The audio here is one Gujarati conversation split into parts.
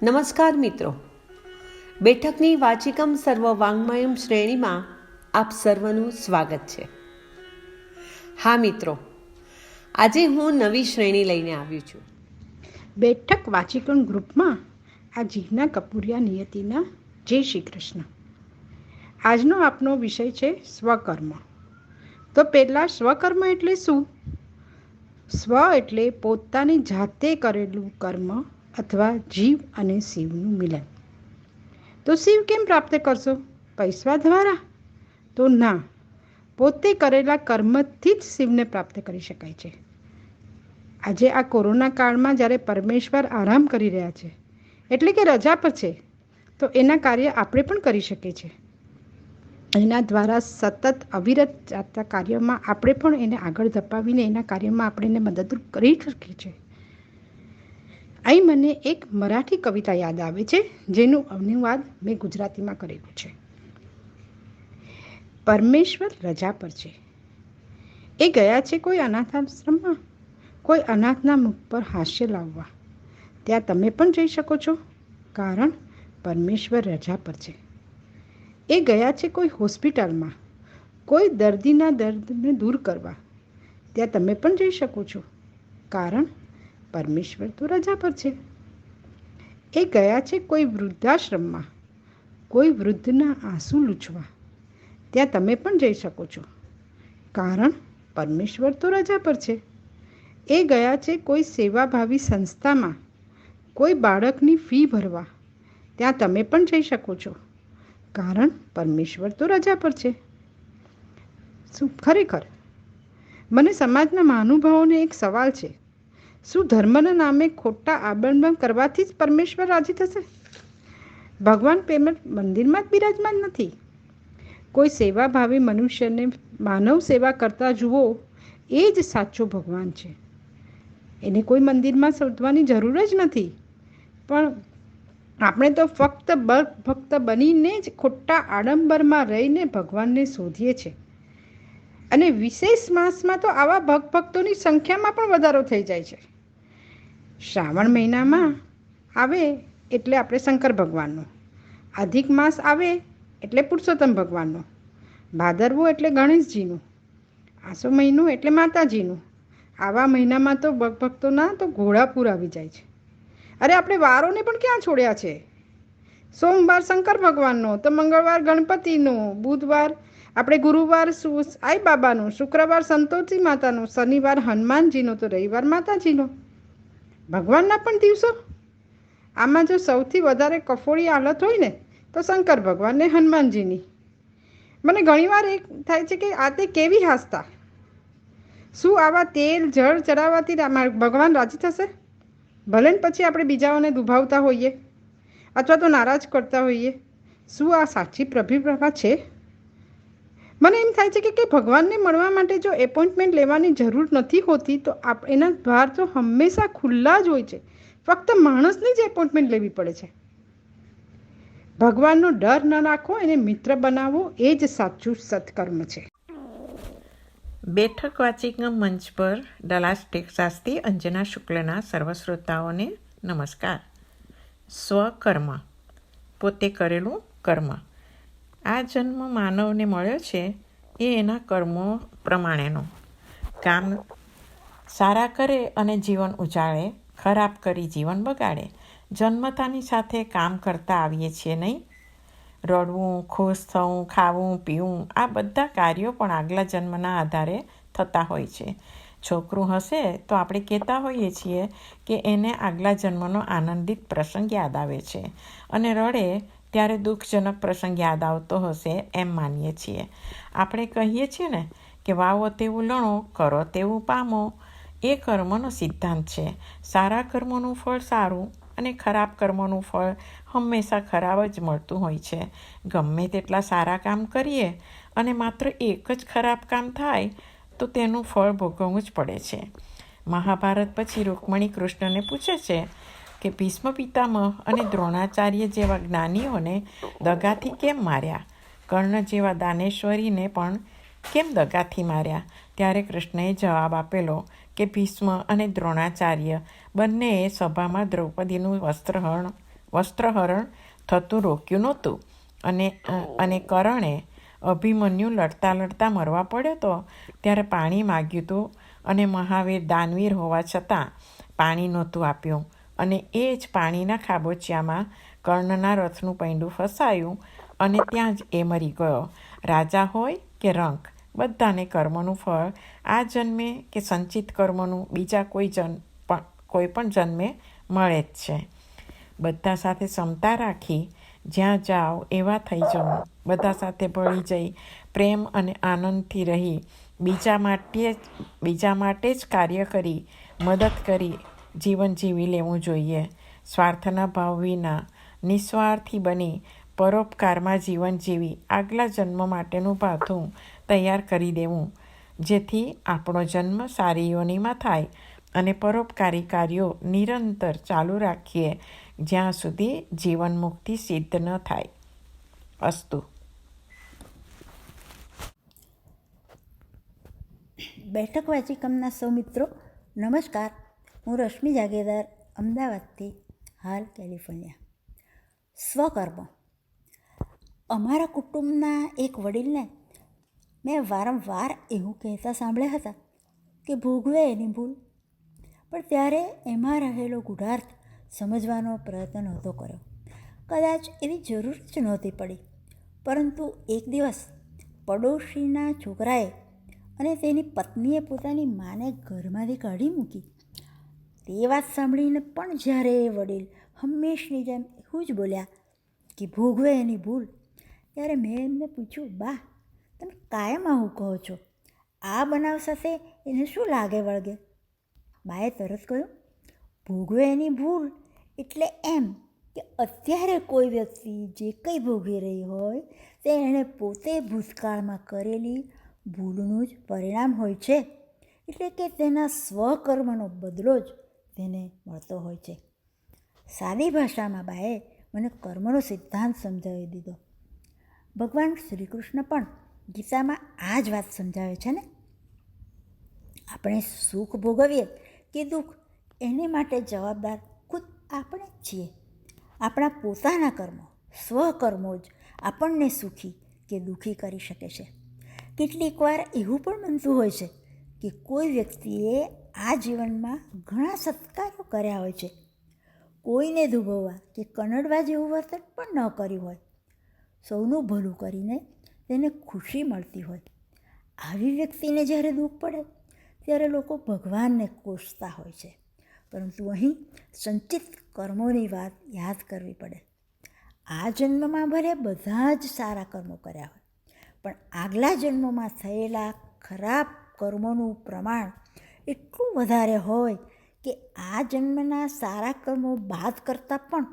નમસ્કાર મિત્રો, બેઠકની વાચિકમ સર્વ વાંગ્મયમ શ્રેણીમાં આપ સર્વનું સ્વાગત છે. હા મિત્રો, આજે હું નવી શ્રેણી લઈને આવ્યું છું. બેઠક વાચિકમ ગ્રુપમાં આ જીજ્ઞા કપૂરિયા નિયતિના જય શ્રી કૃષ્ણ. આજનો આપનો વિષય છે સ્વકર્મ. તો પહેલાં સ્વકર્મ એટલે શું? સ્વ એટલે પોતાની જાતે કરેલું કર્મ અથવા જીવ અને શિવનું મિલન. તો શિવ કેમ પ્રાપ્ત કરશો? પૈસા દ્વારા? તો ના, પોતે કરેલા કર્મથી જ શિવને પ્રાપ્ત કરી શકાય છે. આજે આ કોરોના કાળમાં જ્યારે પરમેશ્વર આરામ કરી રહ્યા છે, એટલે કે રજા પર છે, તો એના કાર્ય આપણે પણ કરી શકીએ છીએ. એના દ્વારા સતત અવિરત ચાલતા કાર્યમાં આપણે પણ એને આગળ ધપાવીને એના કાર્યમાં આપણે એને મદદરૂપ કરી શકીએ છીએ. અહીં મને એક મરાઠી કવિતા યાદ આવે છે, જેનું અનુવાદ મેં ગુજરાતીમાં કરેલું છે. પરમેશ્વર રજા પર છે. એ ગયા છે કોઈ અનાથાશ્રમમાં, કોઈ અનાથના મુખ પર હાસ્ય લાવવા. ત્યાં તમે પણ જઈ શકો છો, કારણ પરમેશ્વર રજા પર છે. એ ગયા છે કોઈ હોસ્પિટલમાં, કોઈ દર્દીના દર્દને દૂર કરવા. ત્યાં તમે પણ જઈ શકો છો, કારણ પરમેશ્વર તો રજા પર છે. એ ગયા છે કોઈ વૃદ્ધાશ્રમમાં, કોઈ વૃદ્ધના આંસુ લૂછવા. ત્યાં તમે પણ જઈ શકો છો, કારણ પરમેશ્વર તો રજા પર છે. એ ગયા છે કોઈ સેવાભાવી સંસ્થામાં, કોઈ બાળકની ફી ભરવા. ત્યાં તમે પણ જઈ શકો છો, કારણ પરમેશ્વર તો રજા પર છે. શું ખરેખર મને સમાજના મહાનુભાવોને એક સવાલ છે, શું ધર્મના નામે ખોટા આબંધન કરવાથી જ પરમેશ્વર રાજી થશે? ભગવાન પેમેન્ટ મંદિરમાં જ બિરાજમાન નથી. કોઈ સેવાભાવી મનુષ્યને માનવ સેવા કરતા જુઓ, એ જ સાચો ભગવાન છે. એને કોઈ મંદિરમાં શોધવાની જરૂર જ નથી. પણ આપણે તો ફક્ત ભક્ત બનીને જ ખોટા આડંબરમાં રહીને ભગવાનને શોધીએ છીએ. અને વિશેષ માસમાં તો આવા ભક્તોની સંખ્યામાં પણ વધારો થઈ જાય છે. શ્રાવણ મહિનામાં આવે એટલે આપણે શંકર ભગવાનનો, અધિક માસ આવે એટલે પુરુષોત્તમ ભગવાનનો, ભાદરવો એટલે ગણેશજીનું, આસો મહિનો એટલે માતાજીનું. આવા મહિનામાં તો ભક્તોના તો ઘોડાપૂર આવી જાય છે. અરે આપણે વારોને પણ ક્યાં છોડ્યા છે? સોમવાર શંકર ભગવાનનો, તો મંગળવાર ગણપતિનો, બુધવાર આપણે ગુરુવાર સાઈ બાબાનો, શુક્રવાર સંતોષી માતાનો, શનિવાર હનુમાનજીનો, તો રવિવાર માતાજીનો. ભગવાનના પણ દિવસો. આમાં જો સૌથી વધારે કફોડી હાલત હોય ને, તો શંકર ભગવાન ને હનુમાનજીની. મને ઘણીવાર એક થાય છે કે આ તે કેવી આસ્થા. શું આવા તેલ જળ ચડાવવાથી ભગવાન રાજી થશે? ભલે ને પછી આપણે બીજાઓને દુભાવતા હોઈએ અથવા તો નારાજ કરતા હોઈએ. શું આ સાચી પ્રભુપ્રભા છે? મને એમ થાય છે કે ભગવાનને મળવા માટે જો એપોઇન્ટમેન્ટ લેવાની જરૂર નથી હોતી, તો એના દ્વાર તો હંમેશા ખુલ્લા જ હોય છે. ફક્ત માણસની જ એપોઇન્ટમેન્ટ લેવી પડે છે. ભગવાનનો ડર ન રાખો, એને મિત્ર બનાવો, એ જ સાચું સત્કર્મ છે. બેઠક વાચિકમ મંચ પર ડલાસ ટેક્સાસથી અંજના શુક્લના સર્વ શ્રોતાઓને નમસ્કાર. સ્વકર્મ, પોતે કરેલું કર્મ. આ જન્મ માનવને મળ્યો છે એ એના કર્મો પ્રમાણેનો. કામ સારા કરે અને જીવન ઉજાળે, ખરાબ કરી જીવન બગાડે. જન્મતાની સાથે કામ કરતા આવીએ છીએ નહીં? રડવું, ખુશ થવું, ખાવું, પીવું, આ બધા કાર્યો પણ આગલા જન્મના આધારે થતા હોય છે. છોકરું હશે તો આપણે કહેતા હોઈએ છીએ કે એને આગલા જન્મનો આનંદિત પ્રસંગ યાદ આવે છે, અને રડે ત્યારે દુઃખજનક પ્રસંગ યાદ આવતો હશે એમ માનીએ છીએ. આપણે કહીએ છીએ ને કે વાવો તેવું લણો, કરો તેવું પામો. એ કર્મનો સિદ્ધાંત છે. સારા કર્મોનું ફળ સારું અને ખરાબ કર્મોનું ફળ હંમેશા ખરાબ જ મળતું હોય છે. ગમે તેટલા સારા કામ કરીએ અને માત્ર એક જ ખરાબ કામ થાય તો તેનું ફળ ભોગવવું જ પડે છે. મહાભારત પછી રૂકમણી કૃષ્ણને પૂછે છે કે ભીષ્મ પિતામહ અને દ્રોણાચાર્ય જેવા જ્ઞાનીઓને દગાથી કેમ માર્યા? કર્ણ જેવા દાનેશ્વરીને પણ કેમ દગાથી માર્યા? ત્યારે કૃષ્ણએ જવાબ આપેલો કે ભીષ્મ અને દ્રોણાચાર્ય બંનેએ સભામાં દ્રૌપદીનું વસ્ત્રહરણ વસ્ત્રહરણ થતું રોક્યું નહોતું. અને કરણે અભિમન્યુ લડતા લડતા મરવા પડ્યો તો ત્યારે પાણી માગ્યું હતું, અને મહાવીર દાનવીર હોવા છતાં પાણી નહોતું આપ્યું, અને એ જ પાણીના ખાબોચિયામાં કર્ણના રથનું પૈંડું ફસાયું, અને ત્યાં જ એ મરી ગયો. રાજા હોય કે રંક, બધાને કર્મનું ફળ આ જન્મે કે સંચિત કર્મનું બીજા કોઈ પણ જન્મે મળે જ છે. બધા સાથે ક્ષમતા રાખી જ્યાં જાઓ એવા થઈ જવું, બધા સાથે ભળી જઈ પ્રેમ અને આનંદથી રહી બીજા માટે જ કાર્ય કરી મદદ કરી જીવન જીવી લેવું જોઈએ. સ્વાર્થના ભાવ વિના નિસ્વાર્થી બની પરોપકારમાં જીવન જીવી આગલા જન્મ માટેનું ભાથું તૈયાર કરી દેવું, જેથી આપણો જન્મ સારી યોનિમાં થાય, અને પરોપકારી કાર્યો નિરંતર ચાલુ રાખીએ જ્યાં સુધી જીવન મુક્તિ સિદ્ધ ન થાય. અસ્તુ. બેઠક વાચિકમના સૌ મિત્રો નમસ્કાર. હું રશ્મિ જાગીરદાર, અમદાવાદથી, હાલ કેલિફોર્નિયા. સ્વકર્મ. અમારા કુટુંબના એક વડીલને મેં વારંવાર એવું કહેતા સાંભળ્યા હતા કે ભોગવે એની ભૂલ, પણ ત્યારે એમાં રહેલો ગૂઢાર્થ સમજવાનો પ્રયત્ન નહોતો કર્યો. કદાચ એવી જરૂર જ નહોતી પડી. પરંતુ એક દિવસ પડોશીના છોકરાએ અને તેની પત્નીએ પોતાની માને ઘરમાંથી કાઢી મૂકી. તે વાત સાંભળીને પણ જ્યારે એ વડીલ હંમેશની જેમ એવું જ બોલ્યા કે ભોગવે એની ભૂલ, ત્યારે મેં એમને પૂછ્યું, બા, તમે કાયમ આવું કહો છો, આ બનાવ સાથે એને શું લાગે વળગે? બાએ તરત કહ્યું, ભોગવે એની ભૂલ એટલે એમ કે અત્યારે કોઈ વ્યક્તિ જે કંઈ ભોગવી રહી હોય તે એણે પોતે ભૂતકાળમાં કરેલી ભૂલનું જ પરિણામ હોય છે. એટલે કે તેના સ્વકર્મનો બદલો જ તેને મળતો હોય છે. સાદી ભાષામાં બાએ મને કર્મનો સિદ્ધાંત સમજાવી દીધો. ભગવાન શ્રી કૃષ્ણ પણ ગીતામાં આ જ વાત સમજાવે છે ને. આપણે સુખ ભોગવીએ કે દુઃખ, એને માટે જવાબદાર ખુદ આપણે જ છીએ. આપણા પોતાના કર્મો, સ્વકર્મો જ આપણને સુખી કે દુઃખી કરી શકે છે. કેટલીક વાર એવું પણ બનતું હોય છે કે કોઈ વ્યક્તિએ આ જીવનમાં ઘણા સત્કાર્યો કર્યા હોય છે, કોઈને દુભવવા કે કનડવા જેવું વર્તન પણ ન કર્યું હોય, સૌનું ભલું કરીને તેને ખુશી મળતી હોય. આવી વ્યક્તિને જ્યારે દુઃખ પડે ત્યારે લોકો ભગવાનને કોસતા હોય છે. પરંતુ અહીં સંચિત કર્મોની વાત યાદ કરવી પડે. આ જન્મમાં ભલે બધા જ સારા કર્મો કર્યા હોય, પણ આગલા જન્મમાં થયેલા ખરાબ કર્મોનું પ્રમાણ એટલું વધારે હોય કે આ જન્મના સારા કર્મો બાદ કરતાં પણ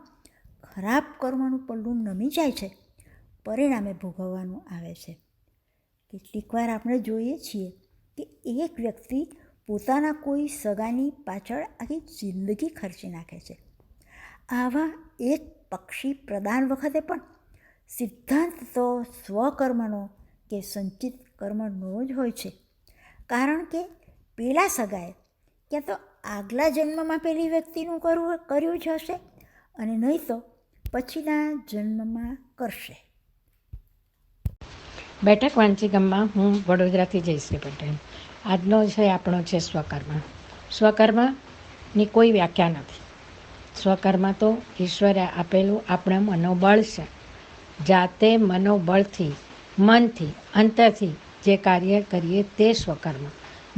ખરાબ કર્મોનું પલ્લું નમી જાય છે, પરિણામે ભોગવવાનું આવે છે. કેટલીક વાર આપણે જોઈએ છીએ કે એક વ્યક્તિ પોતાના કોઈ સગાની પાછળ આખી જિંદગી ખર્ચી નાખે છે. આવા એક પક્ષી પ્રદાન વખતે પણ સિદ્ધાંત તો સ્વકર્મનો કે સંચિત કર્મનો જ હોય છે. કારણ કે પેલા સગાએ ક્યાં તો આગલા જન્મમાં પેલી વ્યક્તિનું કર્યું જ હશે, અને નહીં તો પછીના જન્મમાં કરશે. બેઠક વાંચિકમમાં હું વડોદરાથી જયશ્રી પટેલ. આજનો વિષય આપણો છે સ્વકર્મ. સ્વકર્મની કોઈ વ્યાખ્યા નથી. સ્વકર્મ તો ઈશ્વરે આપેલું આપણે મનોબળ છે. જાતે મનોબળથી, મનથી, અંતરથી જે કાર્ય કરીએ તે સ્વકર્મ.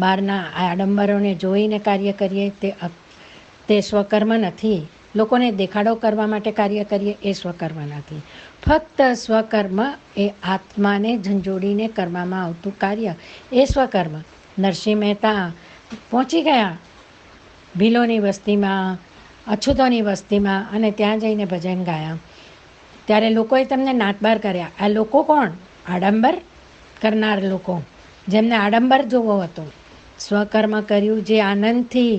બહારના આડંબરોને જોઈને કાર્ય કરીએ તે સ્વકર્મ નથી. લોકોને દેખાડો કરવા માટે કાર્ય કરીએ એ સ્વકર્મ નથી. ફક્ત સ્વકર્મ એ આત્માને ઝંઝોડીને કરવામાં આવતું કાર્ય એ સ્વકર્મ. નરસિંહ મહેતા પહોંચી ગયા ભીલોની વસ્તીમાં, અછૂતોની વસ્તીમાં, અને ત્યાં જઈને ભજન ગાયા. ત્યારે લોકોએ તેમને નાતબાર કર્યા. આ લોકો કોણ? આડંબર કરનાર લોકો, જેમને આડંબર જોવો હતો. સ્વકર્મ કર્યું જે આનંદથી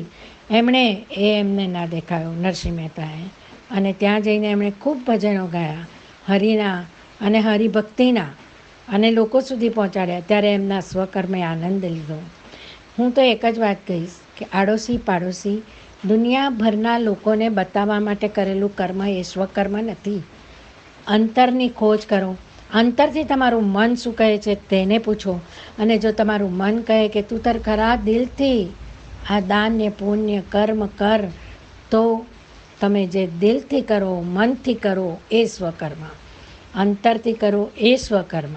એમને ના દેખાયો નરસિંહ મહેતાએ. અને ત્યાં જઈને એમણે ખૂબ ભજનો ગાયા હરિના અને હરિભક્તિના, અને લોકો સુધી પહોંચાડ્યા. ત્યારે એમના સ્વકર્મે આનંદ લીધો. હું તો એક જ વાત કહીશ કે આડોશી પાડોશી દુનિયાભરના લોકોને બતાવવા માટે કરેલું કર્મ એ સ્વકર્મ નથી. અંતરની ખોજ કરો. અંતરથી તમારું મન શું કહે છે તેને પૂછો. અને જો તમારું મન કહે કે તું તાર ખરા દિલથી આ દાન્ય પુણ્ય કર્મ કર, તો તમે જે દિલથી કરો, મનથી કરો એ સ્વકર્મ. અંતરથી કરો એ સ્વકર્મ.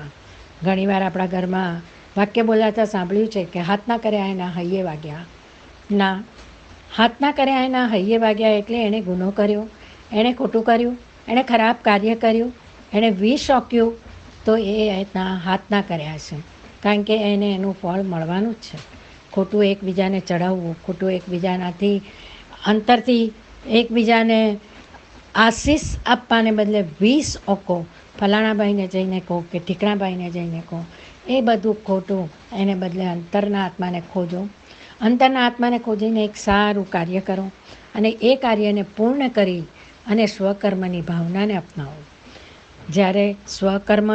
ઘણીવાર આપણા ઘરમાં વાક્ય બોલાતા સાંભળ્યું છે કે હાથના કર્યા એના હૈયે વાગ્યા. ના, હાથના કર્યા એના હૈયે વાગ્યા એટલે એણે ગુનો કર્યો, એણે ખોટું કર્યું, એણે ખરાબ કાર્ય કર્યું, એણે વિષ ઓક્યું, તો એ એના હાથના કર્યા છે. કારણ કે એને એનું ફળ મળવાનું જ છે. ખોટું એકબીજાને ચડાવવું, ખોટું એકબીજાનાથી અંતરથી એકબીજાને આશીષ આપવાને બદલે વિષ ઓકો, ફલાણાભાઈને જઈને કહો કે ઠીકણાભાઈને જઈને કહો, એ બધું ખોટું. એને બદલે અંતરના આત્માને ખોજો. અંતરના આત્માને ખોજીને એક સારું કાર્ય કરો અને એ કાર્યને પૂર્ણ કરી અને સ્વકર્મની ભાવનાને અપનાવો. જ્યારે સ્વકર્મ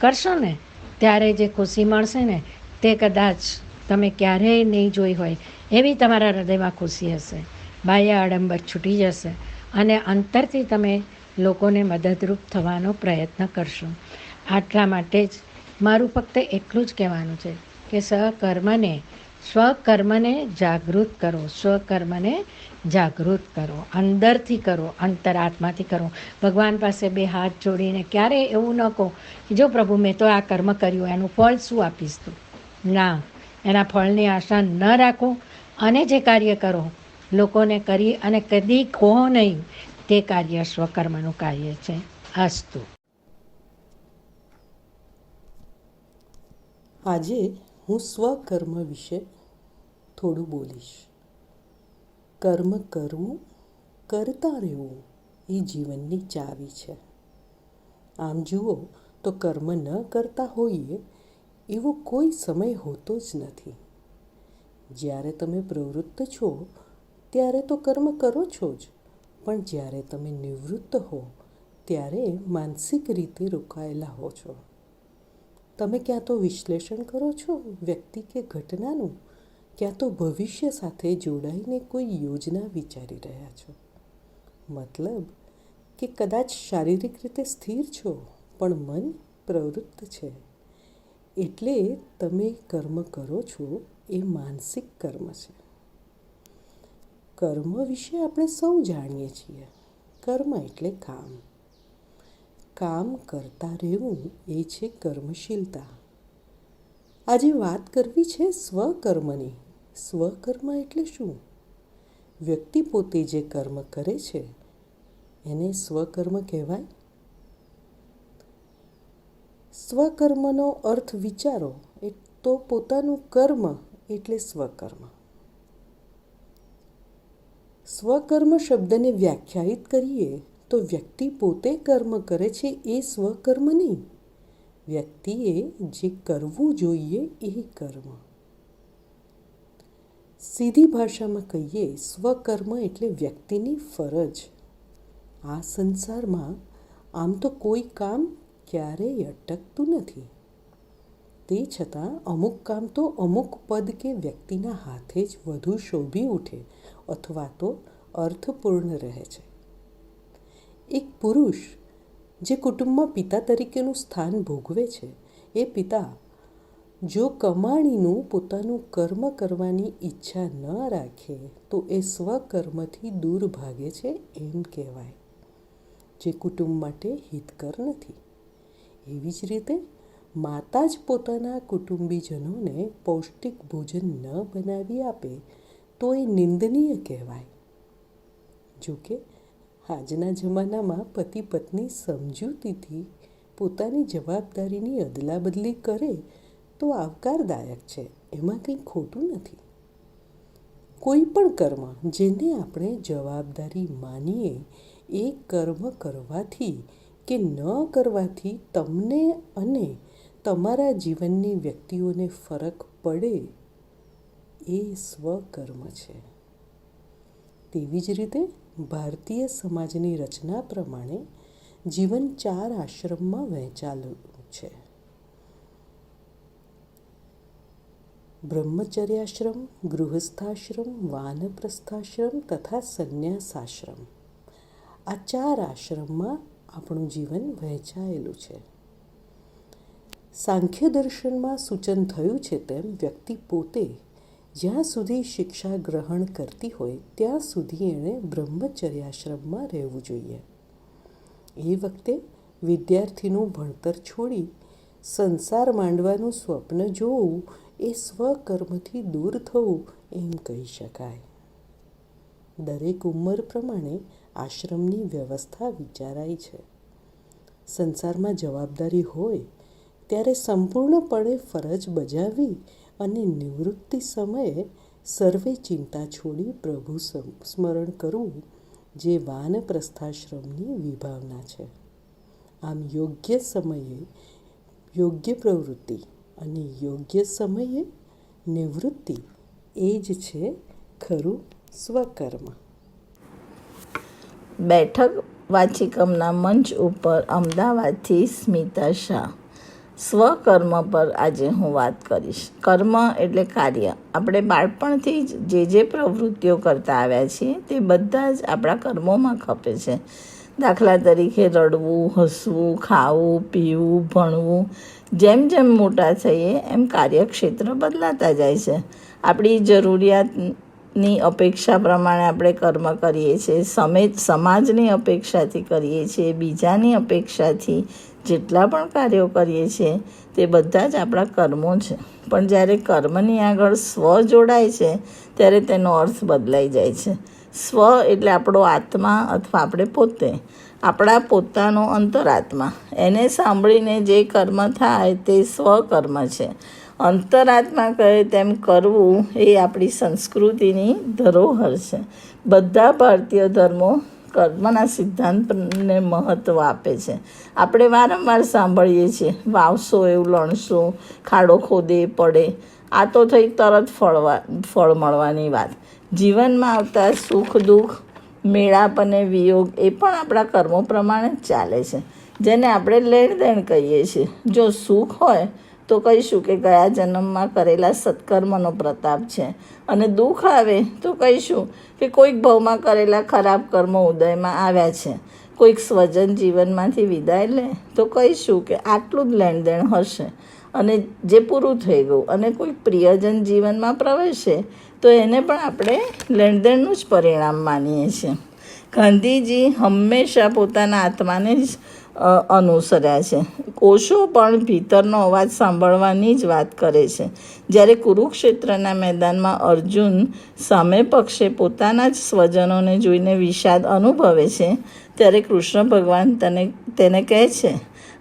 કરશો ને ત્યારે જે ખુશી મળશે ને તે કદાચ તમે ક્યારેય નહીં જોઈ હોય એવી તમારા હૃદયમાં ખુશી હશે. બાહ્ય આડંબર છૂટી જશે અને અંતરથી તમે લોકોને મદદરૂપ થવાનો પ્રયત્ન કરશો. આટલા માટે જ મારું ફક્ત એટલું જ કહેવાનું છે કે સ્વકર્મને જાગૃત કરો. સ્વકર્મને જાગૃત કરો, અંદરથી કરો, અંતરાત્માથી કરો. ભગવાન પાસે બે હાથ જોડીને ક્યારેય એવું ન કહો કે જો પ્રભુ મેં તો આ કર્મ કર્યું, એનું ફળ શું આપીશ તું? ના, એના ફળની આશા ન રાખો અને જે કાર્ય કરો લોકોને કરી અને કદી કહો નહીં, તે કાર્ય સ્વકર્મનું કાર્ય છે. અસ્તુ. આજે હું સ્વકર્મ વિશે થોડું બોલીશ. કર્મ કરવું, કરતા રહેવું એ જીવનની ચાવી છે. આમ જુઓ તો કર્મ ન કરતા હોઈએ એવો કોઈ સમય હોતો જ નથી. જ્યારે તમે પ્રવૃત્ત છો ત્યારે તો કર્મ કરો છો જ, પણ જ્યારે તમે નિવૃત્ત હો ત્યારે માનસિક રીતે રોકાયેલા હો છો. તમે ક્યાં તો વિશ્લેષણ કરો છો વ્યક્તિ કે ઘટનાનું, ક્યાં તો ભવિષ્ય સાથે જોડાઈને કોઈ યોજના વિચારી રહ્યા છો. મતલબ કે કદાચ શારીરિક રીતે સ્થિર છો પણ મન પ્રવૃત્ત છે. એટલે તમે કર્મ કરો છો એ માનસિક કર્મ છે. કર્મ વિશે આપણે સૌ જાણીએ છીએ. કર્મ એટલે કામ. કામ કરતા રહેવું એ છે કર્મશીલતા. આજે વાત કરવી છે સ્વકર્મની. સ્વકર્મ એટલે શું? વ્યક્તિ પોતે જે કર્મ કરે છે એને સ્વકર્મ કહેવાય. સ્વકર્મનો અર્થ વિચારો તો પોતાનું કર્મ એટલે સ્વકર્મ. સ્વકર્મ શબ્દને વ્યાખ્યાયિત કરીએ તો વ્યક્તિ પોતે કર્મ કરે છે એ સ્વકર્મ નહીં, વ્યક્તિએ જે કરવું જોઈએ એ કર્મ. સીધી ભાષામાં કહીએ સ્વકર્મ એટલે વ્યક્તિની ફરજ. આ સંસારમાં આમ તો કોઈ કામ ક્યારેય અટકતું નથી. તે છતાં અમુક કામ તો અમુક પદ કે વ્યક્તિના હાથે જ વધુ શોભી ઉઠે અથવા તો અર્થપૂર્ણ રહે છે. એક પુરુષ જે કુટુંબમાં પિતા તરીકેનું સ્થાન ભોગવે છે, એ પિતા જો કમાણીનું પોતાનું કર્મ કરવાની ઈચ્છા ન રાખે તો એ સ્વકર્મથી દૂર ભાગે છે એમ કહેવાય, જે કુટુંબ માટે હિતકર નથી. એવી જ રીતે માતા જ પોતાના કુટુંબીજનોને પૌષ્ટિક ભોજન ન બનાવી આપે તો એ નિંદનીય કહેવાય. જોકે આજના જમાનામાં પતિ પત્ની સમજૂતીથી પોતાની જવાબદારીની અદલાબદલી કરે તો આવકારદાયક છે, એમાં કંઈ ખોટું નથી. કોઈ પણ કર્મ જેને આપણે જવાબદારી માનીએ એ કર્મ કરવાથી કે ન કરવાથી તમને અને તમારા જીવનની વ્યક્તિઓને ફરક પડે એ સ્વકર્મ છે. તેવી જ રીતે ભારતીય સમાજની રચના પ્રમાણે જીવન 4 આશ્રમમાં વહેંચાયેલું છે. બ્રહ્મચર્યાશ્રમ, ગૃહસ્થાશ્રમ, વાનપ્રસ્થાશ્રમ તથા સંન્યાસાશ્રમ. આ 4 આશ્રમમાં આપણું જીવન વહેંચાયેલું છે. સાંખ્ય દર્શનમાં સૂચન થયું છે તેમ વ્યક્તિ પોતે જ્યાં સુધી શિક્ષા ગ્રહણ કરતી હોય ત્યાં સુધી એણે બ્રહ્મચર્યાશ્રમમાં રહેવું જોઈએ. એ વખતે વિદ્યાર્થીનું ભણતર છોડી સંસાર માંડવાનું સ્વપ્ન જોવું એ સ્વકર્મથી દૂર થવું એમ કહી શકાય. દરેક ઉંમર પ્રમાણે આશ્રમની વ્યવસ્થા વિચારાઈ છે. સંસારમાં જવાબદારી હોય ત્યારે સંપૂર્ણપણે ફરજ બજાવી અને નિવૃત્તિ સમયે સર્વે ચિંતા છોડી પ્રભુ સ્મરણ કરવું જે વાનપ્રસ્થાશ્રમની વિભાવના છે. આમ યોગ્ય સમયે યોગ્ય પ્રવૃત્તિ અને યોગ્ય સમયે નિવૃત્તિ એ જ છે ખરું સ્વકર્મ. બેઠક વાચિકમના મંચ ઉપર અમદાવાદથી સ્મિતા શાહ. સ્વકર્મ પર આજે હું વાત કરીશ. કર્મ એટલે કાર્ય. આપણે બાળપણથી જ જે પ્રવૃત્તિઓ કરતા આવ્યા છીએ તે બધા જ આપણા કર્મોમાં ખપે છે. દાખલા તરીકે રડવું, હસવું, ખાવું, પીવું, ભણવું. જેમ જેમ મોટા થઈએ એમ કાર્યક્ષેત્ર બદલાતા જાય છે. આપણી જરૂરિયાતની અપેક્ષા પ્રમાણે આપણે કર્મ કરીએ છીએ. સમાજની અપેક્ષાથી કરીએ છીએ, બીજાની અપેક્ષાથી જેટલા પણ કાર્યો કરીએ છીએ તે બધા જ આપણા કર્મો છે. પણ જ્યારે કર્મની આગળ સ્વ જોડાય છે ત્યારે તેનો અર્થ બદલાઈ જાય છે. સ્વ એટલે આપણો આત્મા અથવા આપણે પોતે, આપણા પોતાનો અંતરાત્મા. એને સાંભળીને જે કર્મ થાય તે સ્વકર્મ છે. અંતરાત્મા કહે તેમ કરવું એ આપણી સંસ્કૃતિની ધરોહર છે. બધા ભારતીય ધર્મો કર્મના સિદ્ધાંતને મહત્ત્વ આપે છે. આપણે વારંવાર સાંભળીએ છીએ, વાવશો એવું લણશો, ખાડો ખોદે પડે. આ તો થઈ તરત ફળ મળવાની વાત. જીવનમાં આવતા સુખ દુઃખ, મેળાપ અને વિયોગ એ પણ આપણા કર્મો પ્રમાણે જ ચાલે છે, જેને આપણે લેણદેણ કહીએ છીએ. જો સુખ હોય તો કહીશું કે ગયા જન્મમાં કરેલા સત્કર્મનો પ્રતાપ છે, અને દુઃખ આવે તો કહીશું કે કોઈક ભાવમાં કરેલા ખરાબ કર્મો ઉદયમાં આવ્યા છે. કોઈક સ્વજન જીવનમાંથી વિદાય લે તો કહીશું કે આટલું જ લેણદેણ હશે અને જે પૂરું થઈ ગયું. અને કોઈક પ્રિયજન જીવનમાં પ્રવેશે તો એને પણ આપણે લેણદેણનું જ પરિણામ માનીએ છીએ. ગાંધીજી હંમેશા પોતાના આત્માને જ અનુસર્યા છે. કોષો પણ ભીતરનો અવાજ સાંભળવાની જ વાત કરે છે. જ્યારે કુરુક્ષેત્રના મેદાનમાં અર્જુન સામે પક્ષે પોતાના જ સ્વજનોને જોઈને વિષાદ અનુભવે છે ત્યારે કૃષ્ણ ભગવાન તેને કહે છે,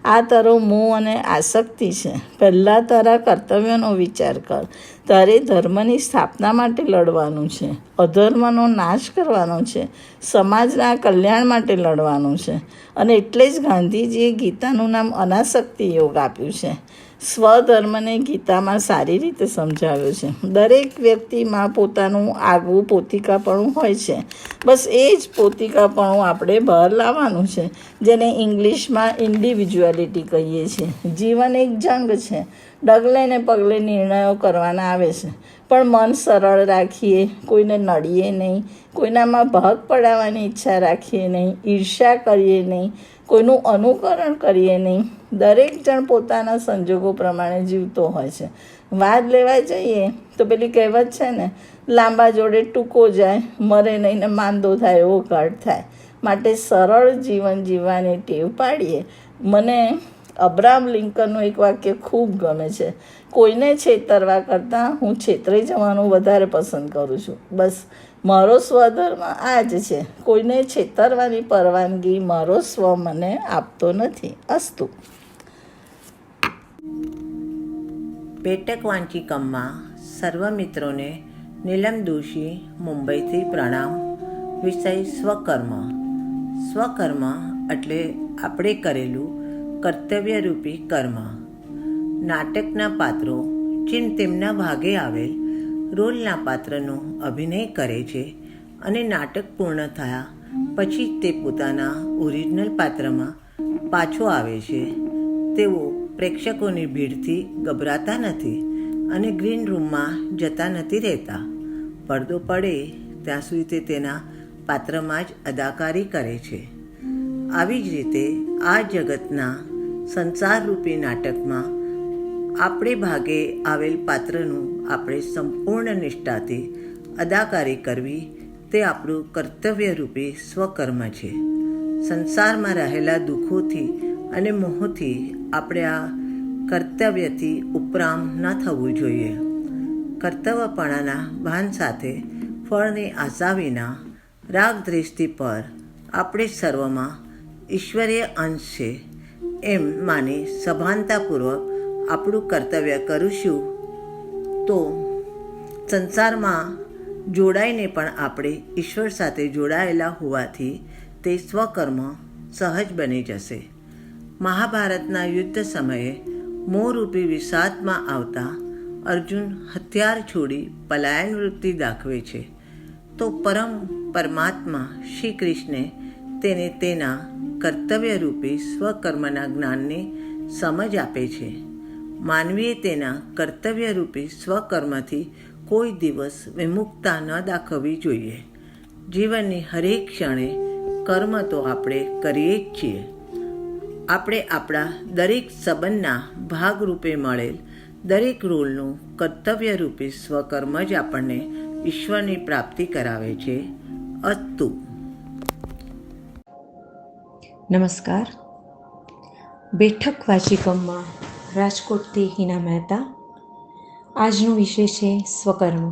આ તારો મોહ અને આસક્તિ છે. પહેલાં તારા કર્તવ્યનો વિચાર કર. તારે ધર્મની સ્થાપના માટે લડવાનું છે, અધર્મનો નાશ કરવાનો છે, સમાજના કલ્યાણ માટે લડવાનું છે. અને એટલે જ ગાંધીજીએ ગીતાનું નામ અનાસક્તિ યોગ આપ્યું છે. સ્વધર્મને ગીતામાં સારી રીતે સમજાવ્યું છે. દરેક વ્યક્તિમાં પોતાનું આગવું પોતિકાપણું હોય છે. બસ એ જ પોતિકાપણું આપણે બહાર લાવવાનું છે, જેને ઇંગ્લિશમાં ઇન્ડિવિજ્યુઆલિટી કહીએ છીએ. જીવન એક જંગ છે. ડગલે ને પગલે નિર્ણયો કરવાના આવે છે, પણ મન સરળ રાખીએ, કોઈને નડીએ નહીં, કોઈનામાં ભાગ પડાવવાની ઈચ્છા રાખીએ નહીં, ઈર્ષ્યા કરીએ નહીં, કોઈનું અનુકરણ કરીએ નહીં. દરેક જણ પોતાના સંજોગો પ્રમાણે જીવતો હોય છે. વાત લેવા જઈએ તો પેલી કહેવત છે ને, લાંબા જોડે ટૂંકો જાય, મરે નહીં ને માંદો થાય એવો ઘાટ થાય. માટે સરળ જીવન જીવવાની ટેવ પાડીએ. મને અબ્રાહમ લિંકનનું એક વાક્ય ખૂબ ગમે છે, કોઈને છેતરવા કરતાં હું છેતરાઈ જવાનું વધારે પસંદ કરું છું. બસ મારો સ્વધર્મ આ જ છે. કોઈને છેતરવાની પરવાનગી મારો સ્વ મને આપતો નથી. અસ્તુ. બેઠક વાંચિકમમાં સર્વ મિત્રોને નીલમ દોશી, મુંબઈથી પ્રણામ. વિષય સ્વકર્મ. સ્વકર્મ એટલે આપણે કરેલું કર્તવ્યરૂપી કર્મ. નાટકના પાત્રો જેમ તેમના ભાગે આવેલ રોલના પાત્રનો અભિનય કરે છે અને નાટક પૂર્ણ થયા પછી તે પોતાના ઓરિજિનલ પાત્રમાં પાછો આવે છે. તેઓ પ્રેક્ષકોની ભીડથી ગભરાતા નથી અને ગ્રીન રૂમમાં જતા નથી રહેતા. પડદો પડે ત્યાં સુધી તે તેના પાત્રમાં જ અદાકારી કરે છે. આવી જ રીતે આ જગતના સંસારરૂપી નાટકમાં આપણે ભાગે આવેલ પાત્રનું આપણે સંપૂર્ણ નિષ્ઠાથી અદાકારી કરવી તે આપણું કર્તવ્યરૂપી સ્વકર્મ છે. સંસારમાં રહેલા દુઃખોથી અને મોહથી આપણે આ કર્તવ્યથી ઉપરામ ન થવું જોઈએ. કર્તવ્યપણાના ભાન સાથે ફળની આશા વિના રાગ દ્વેષથી પર આપણે સર્વમાં ઈશ્વરીય અંશ છે એમ માની સભાનતાપૂર્વક આપણું કર્તવ્ય કરીશું તો સંસારમાં જોડાઈને પણ આપણે ઈશ્વર સાથે જોડાયેલા હોવાથી તે સ્વકર્મ સહજ બની જશે. મહાભારતના યુદ્ધ સમયે મોંરૂપી વિષાદમાં આવતા અર્જુન હથિયાર છોડી પલાયન વૃત્તિ દાખવે છે તો પરમાત્મા શ્રી કૃષ્ણે તેને તેના કર્તવ્યરૂપી સ્વકર્મના જ્ઞાનની સમજ આપે છે. માનવીએ તેના કર્તવ્યરૂપી સ્વકર્મથી કોઈ દિવસ વિમુખતા ન દાખવવી જોઈએ. જીવનની હરેક ક્ષણે કર્મ તો આપણે કરીએ જ છીએ. આપણે આપણા દરેક સંબંધના ભાગરૂપે મળેલ દરેક રોલનું કર્તવ્યરૂપી સ્વકર્મ જ આપણને ઈશ્વરની પ્રાપ્તિ કરાવે છે. અસ્તુ. નમસ્કાર. બેઠક વાચિકમમાં રાજકોટથી હિના મહેતા. આજનો વિષય છે સ્વકર્મ.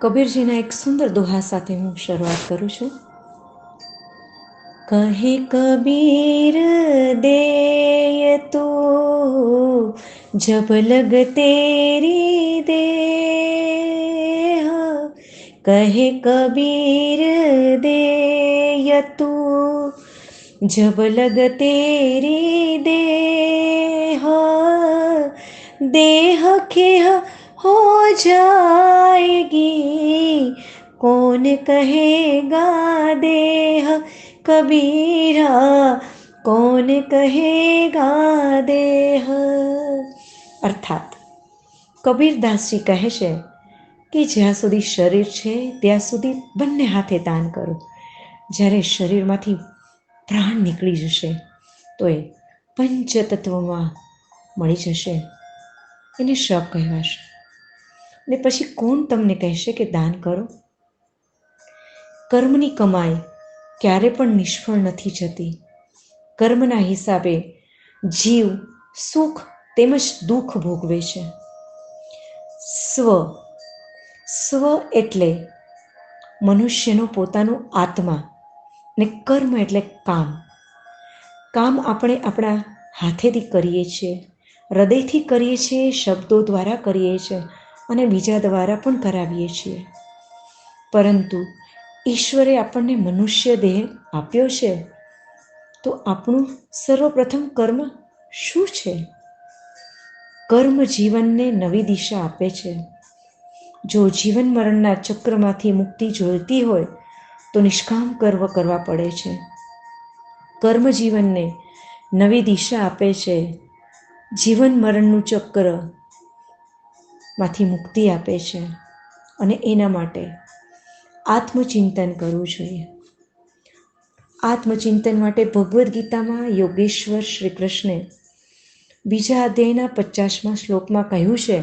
કબીરજીના એક સુંદર દોહા સાથે હું શરૂઆત કરું છું. કહે કબીર દેય તો જબ લગ તેરી દેહ. કહે કબીર દેય તો जब लग तेरी देह देह खेह हो जाएगी कौन कहेगा देह कबीरा कौन कहेगा देह. અર્થાત કબીરદાસજી કહે છે કે જ્યાં સુધી શરીર છે ત્યાં સુધી બંને હાથે દાન કરો. જ્યારે શરીરમાંથી પ્રાણ નીકળી જશે તો એ પંચતત્વમાં મળી જશે, એને શક કહેવાશે. ને પછી કોણ તમને કહેશે કે દાન કરો? કર્મની કમાઈ ક્યારે પણ નિષ્ફળ નથી જતી. કર્મના હિસાબે જીવ સુખ તેમજ દુઃખ ભોગવે છે. સ્વ એટલે મનુષ્યનો પોતાનો આત્મા ને કર્મ એટલે કામ. કામ આપણે આપણા હાથેથી કરીએ છીએ, હૃદયથી કરીએ છીએ, શબ્દો દ્વારા કરીએ છીએ અને બીજા દ્વારા પણ કરાવીએ છીએ. પરંતુ ઈશ્વરે આપણને મનુષ્ય દેહ આપ્યો છે તો આપણું સર્વપ્રથમ કર્મ શું છે? કર્મ જીવનને નવી દિશા આપે છે. જો જીવન મરણના ચક્રમાંથી મુક્તિ જોઈતી હોય તો નિષ્કામ કર્મ કરવા પડે છે. કર્મ જીવનને નવી દિશા આપે છે, જીવન મરણનું ચક્રમાંથી મુક્તિ આપે છે અને એના માટે આત્મચિંતન કરવું જોઈએ. આત્મચિંતન માટે ભગવદ્ ગીતામાં યોગેશ્વર શ્રી કૃષ્ણે બીજા અધ્યાયના 50મા શ્લોકમાં કહ્યું છે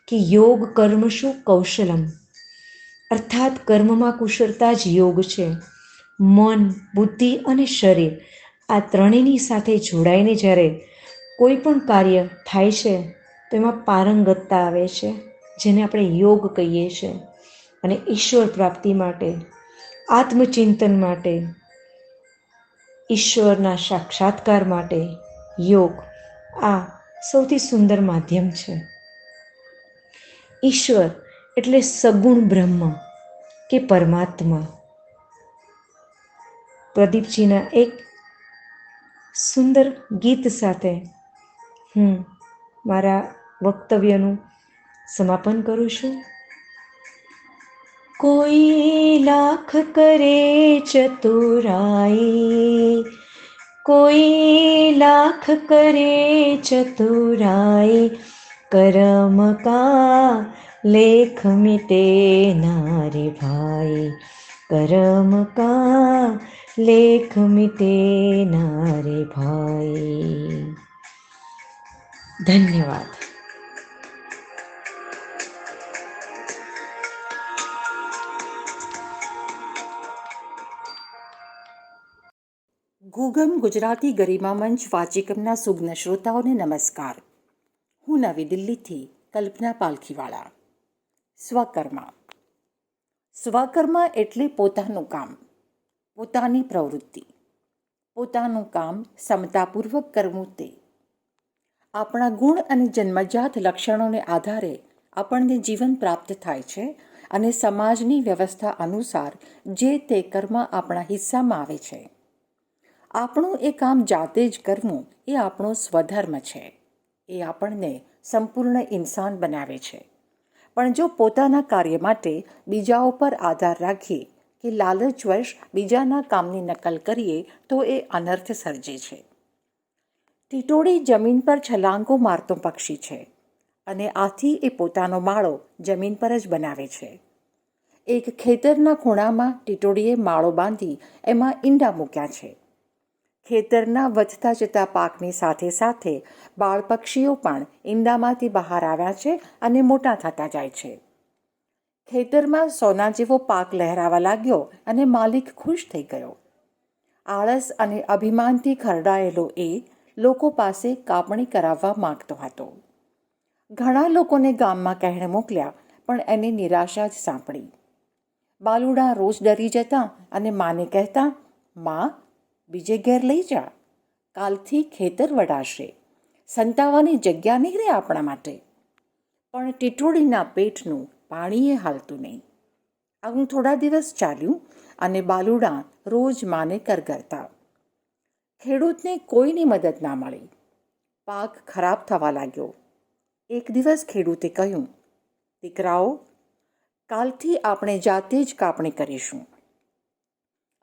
કે યોગ કર્મશુ કૌશલમ. અર્થાત કર્મમાં કુશળતા જ યોગ છે. મન, બુદ્ધિ અને શરીર આ ત્રણેયની સાથે જોડાઈને જ્યારે કોઈ પણ કાર્ય થાય છે તો એમાં પારંગતતા આવે છે, જેને આપણે યોગ કહીએ છીએ. અને ઈશ્વર પ્રાપ્તિ માટે, આત્મચિંતન માટે, ઈશ્વરના સાક્ષાત્કાર માટે યોગ આ સૌથી સુંદર માધ્યમ છે. ઈશ્વર એટલે સગુણ બ્રહ્મ કે પરમાત્મા. પ્રદીપજીના એક સુંદર ગીત સાથે હું મારા વક્તવ્યનું સમાપન કરું છું. કોઈ લાખ કરે ચતુરાઈ, કોઈ લાખ કરે ચતુરાઈ, कर्म का लेख मिटे ना रे भाई, कर्म का लेख मिटे ना रे भाई. धन्यवाद. ગુગમ ગુજરાતી ગરિમા મંચ વાચિકમના સુગ્ન શ્રોતાઓને નમસ્કાર. હું નવી દિલ્હીથી કલ્પના પાલખીવાળા. સ્વકર્મ. સ્વકર્મ એટલે પોતાનું કામ, પોતાની પ્રવૃત્તિ, પોતાનું કામ ક્ષમતાપૂર્વક કરવું તે. આપણા ગુણ અને જન્મજાત લક્ષણોને આધારે આપણને જીવન પ્રાપ્ત થાય છે અને સમાજની વ્યવસ્થા અનુસાર જે તે કર્મ આપણા હિસ્સામાં આવે છે. આપણું એ કામ જાતે જ કરવું એ આપણો સ્વધર્મ છે. એ આપણને સંપૂર્ણ ઇન્સાન બનાવે છે. પણ જો પોતાના કાર્ય માટે બીજાઓ પર આધાર રાખીએ કે લાલચવશ બીજાના કામની નકલ કરીએ તો એ અનર્થ સર્જે છે. ટીટોળી જમીન પર છલાંગો મારતો પક્ષી છે અને આથી એ પોતાનો માળો જમીન પર જ બનાવે છે. એક ખેતરના ખૂણામાં ટીટોળીએ માળો બાંધી એમાં ઈંડા મૂક્યા છે. ખેતરના વધતા જતા પાકની સાથે સાથે બાળ પક્ષીઓ પણ ઈંડામાંથી બહાર આવ્યા છે અને મોટા થતા જાય છે. ખેતરમાં સોના જેવો પાક લહેરાવા લાગ્યો અને માલિક ખુશ થઈ ગયો. આળસ અને અભિમાનથી ખરડાયેલો એ લોકો પાસે કાપણી કરાવવા માંગતો હતો. ઘણા લોકોને ગામમાં કહેણે મોકલ્યા, પણ એને નિરાશા જ સાંપડી. બાલુડા રોજ ડરી જતા અને માને કહેતા, માં, બીજે ઘેર લઈ જા, કાલથી ખેતર વડાશે, સંતાવાની જગ્યા નહીં રહે આપણા માટે. પણ ટીટોળીના પેટનું પાણીએ હાલતું નહીં. આવું થોડા દિવસ ચાલ્યું અને બાલુડા રોજ માને કરગરતા. ખેડૂતને કોઈની મદદ ના મળી. પાક ખરાબ થવા લાગ્યો. એક દિવસ ખેડૂતે કહ્યું, દીકરાઓ, કાલથી આપણે જાતે જ કાપણી કરીશું.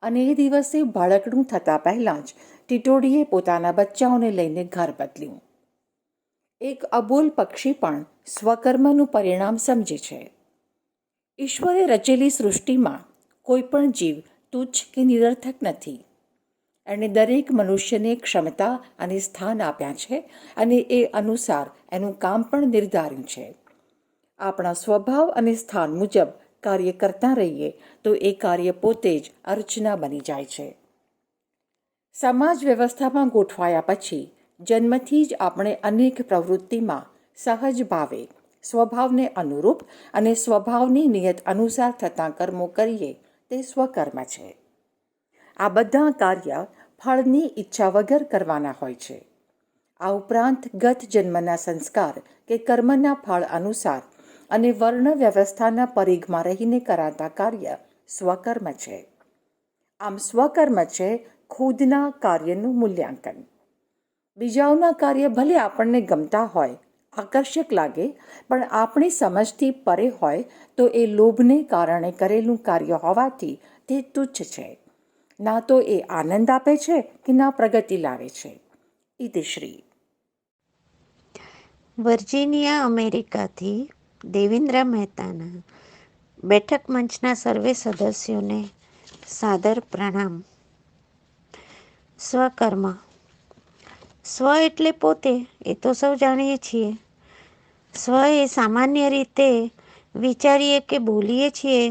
અને એ દિવસે ભડકડું થતાં પહેલાં જ ટીટોળીએ પોતાના બચ્ચાઓને લઈને ઘર બદલ્યું. એક અબોલ પક્ષી પણ સ્વકર્મનું પરિણામ સમજે છે. ઈશ્વરે રચેલી સૃષ્ટિમાં કોઈ પણ જીવ તુચ્છ કે નિરર્થક નથી. એણે દરેક મનુષ્યને ક્ષમતા અને સ્થાન આપ્યા છે અને એ અનુસાર એનું કામ પણ નિર્ધાર્યું છે. આપણા સ્વભાવ અને સ્થાન મુજબ કાર્ય કરતા રહીએ તો એ કાર્ય પોતે જ અર્ચના બની જાય છે. સમાજ વ્યવસ્થામાં ગોઠવાયા પછી જન્મથી જ આપણે અનેક પ્રવૃત્તિમાં સહજ ભાવે સ્વભાવને અનુરૂપ અને સ્વભાવની નિયત અનુસાર થતાં કર્મો કરીએ તે સ્વકર્મ છે. આ બધા કાર્ય ફળની ઈચ્છા વગર કરવાના હોય છે. આ ઉપરાંત ગત જન્મના સંસ્કાર કે કર્મના ફળ અનુસાર અને વર્ણ વ્યવસ્થાના પરિઘમાં રહીને કરાતા કાર્ય સ્વકર્મ છે. આમ સ્વકર્મ છે ખુદના કાર્યનું મૂલ્યાંકન. બીજાઓના કાર્ય ભલે આપણને ગમતા હોય, આકર્ષક લાગે, પણ આપણી સમજથી પરે હોય તો એ લોભને કારણે કરેલું કાર્ય હોવાથી તે તુચ્છ છે. ના તો એ આનંદ આપે છે કે ના પ્રગતિ લાવે છે. ઇતિશ્રી. વર્જિનિયા, અમેરિકાથી દેવેન્દ્ર મહેતાના બેઠક મંચના સર્વે સદસ્યોને સાદર પ્રણામ. સ્વકર્મ. સ્વ એટલે પોતે, એ તો સૌ જાણીએ છીએ. સ્વ એ સામાન્ય રીતે વિચારીએ કે બોલીએ છીએ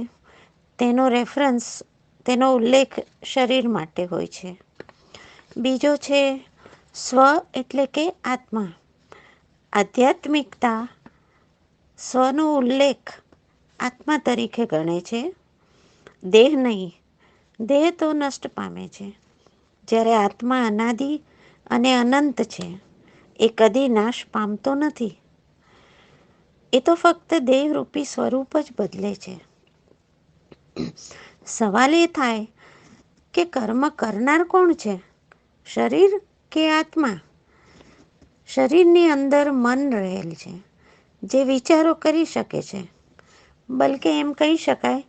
તેનો રેફરન્સ, તેનો ઉલ્લેખ શરીર માટે હોય છે. બીજો છે સ્વ એટલે કે આત્મા. આધ્યાત્મિકતા સ્વનો ઉલ્લેખ આત્મા તરીકે ગણે છે, દેહ નહીં. દેહ તો નષ્ટ પામે છે, જ્યારે આત્મા અનાદિ અને અનંત છે. એ કદી નાશ પામતો નથી. એ તો ફક્ત દેહરૂપી સ્વરૂપ જ બદલે છે. સવાલ એ થાય કે કર્મ કરનાર કોણ છે, શરીર કે આત્મા? શરીરની અંદર મન રહેલ છે, જે વિચારો કરી શકે છે. બલકે એમ કહી શકાય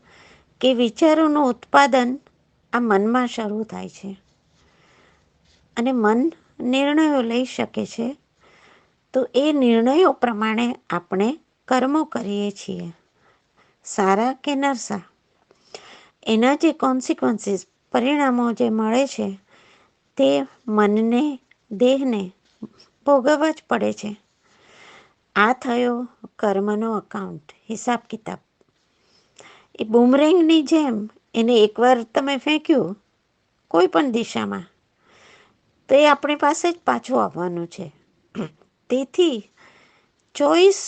કે વિચારોનું ઉત્પાદન આ મનમાં શરૂ થાય છે અને મન નિર્ણયો લઈ શકે છે તો એ નિર્ણયો પ્રમાણે આપણે કર્મો કરીએ છીએ, સારા કે નરસા. એના જે કોન્સિક્વન્સીસ, પરિણામો જે મળે છે તે મનને, દેહને ભોગવવા જ પડે છે. આ થયો કર્મનો અકાઉન્ટ, હિસાબ કિતાબ. એ બૂમરેંગની જેમ એને એકવાર તમે ફેંક્યું કોઈ પણ દિશામાં તો એ આપણી પાસે જ પાછું આવવાનું છે. તેથી ચોઈસ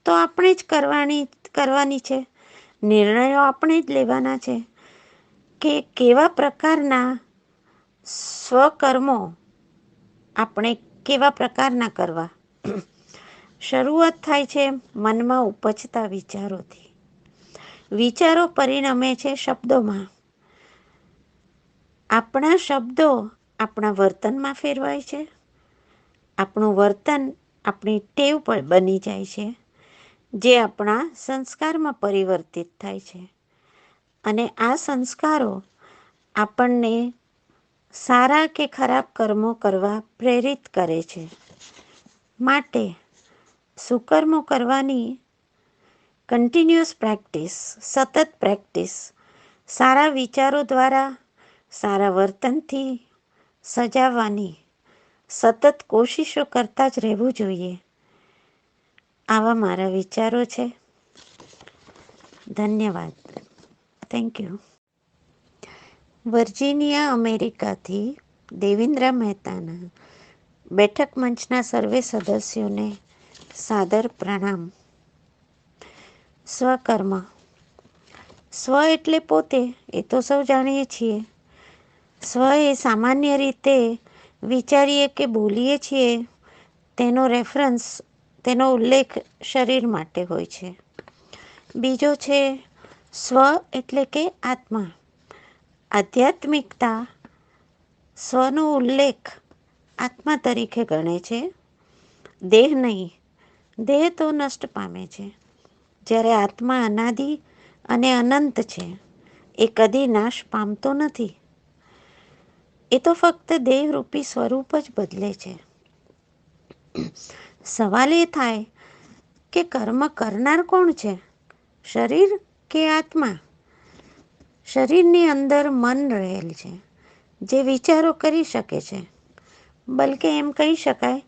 તો આપણે જ કરવાની છે, નિર્ણયો આપણે જ લેવાના છે કે કેવા પ્રકારના સ્વકર્મો આપણે કેવા પ્રકારના કરવા. શરૂઆત થાય છે મનમાં ઉપજતા વિચારોથી. વિચારો પરિણમે છે શબ્દોમાં. આપણા શબ્દો આપણા વર્તનમાં ફેરવાય છે. આપણું વર્તન આપણી ટેવ પર બની જાય છે, જે આપણા સંસ્કારમાં પરિવર્તિત થાય છે. અને આ સંસ્કારો આપણને સારા કે ખરાબ કર્મો કરવા પ્રેરિત કરે છે. માટે સુકર્મો કરવાની કન્ટિન્યુઅસ પ્રેક્ટિસ, સતત પ્રેક્ટિસ, સારા વિચારો દ્વારા, સારા વર્તનથી સજાવવાની સતત કોશિશો કરતા જ રહેવું જોઈએ. આવા મારા વિચારો છે. ધન્યવાદ. Thank you. વર્જિનિયા, અમેરિકાથી દેવેન્દ્ર મહેતાના બેઠક મંચના સર્વે સદસ્યોને સાદર પ્રણામ. સ્વકર્મ. સ્વ એટલે પોતે, એ તો સૌ જાણીએ છીએ. સ્વ એ સામાન્ય રીતે વિચારીએ કે બોલીએ છીએ તેનો રેફરન્સ, તેનો ઉલ્લેખ શરીર માટે હોય છે. બીજો છે સ્વ એટલે કે આત્મા. આધ્યાત્મિકતા સ્વનો ઉલ્લેખ આત્મા તરીકે ગણે છે, દેહ નહીં. દેહ તો નષ્ટ પામે છે, જ્યારે આત્મા અનાદિ અને અનંત છે, એ કદી નાશ પામતો નથી. એ તો ફક્ત દેહરૂપી સ્વરૂપ જ બદલે છે. સવાલ એ થાય કે કર્મ કરનાર કોણ છે, શરીર કે આત્મા? શરીરની અંદર મન રહેલ છે, જે વિચારો કરી શકે છે. બલકે એમ કહી શકાય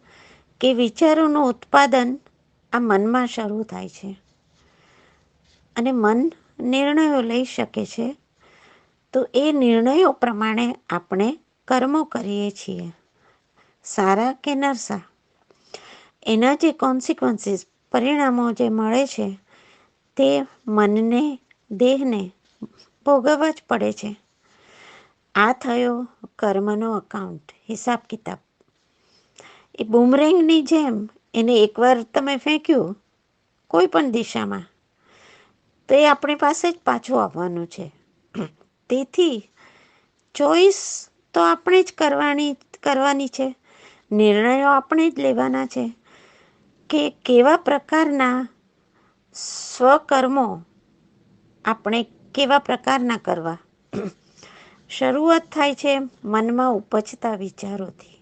કે વિચારોનું ઉત્પાદન આ મનમાં શરૂ થાય છે અને મન નિર્ણયો લઈ શકે છે. તો એ નિર્ણયો પ્રમાણે આપણે કર્મો કરીએ છીએ, સારા કે નરસા. એના જે કોન્સિક્વન્સીસ, પરિણામો જે મળે છે તે મનને, દેહને ભોગવવા જ પડે છે. આ થયો કર્મનો અકાઉન્ટ, હિસાબ કિતાબ. એ બૂમરેંગની જેમ એને એકવાર તમે ફેંક્યું કોઈ પણ દિશામાં તો એ આપણી પાસે જ પાછું આવવાનું છે. તેથી ચોઈસ તો આપણે જ કરવાની છે, નિર્ણયો આપણે જ લેવાના છે કે કેવા પ્રકારના સ્વકર્મો આપણે કેવા પ્રકારના કરવા. શરૂઆત થાય છે મનમાં ઉપજતા વિચારોથી.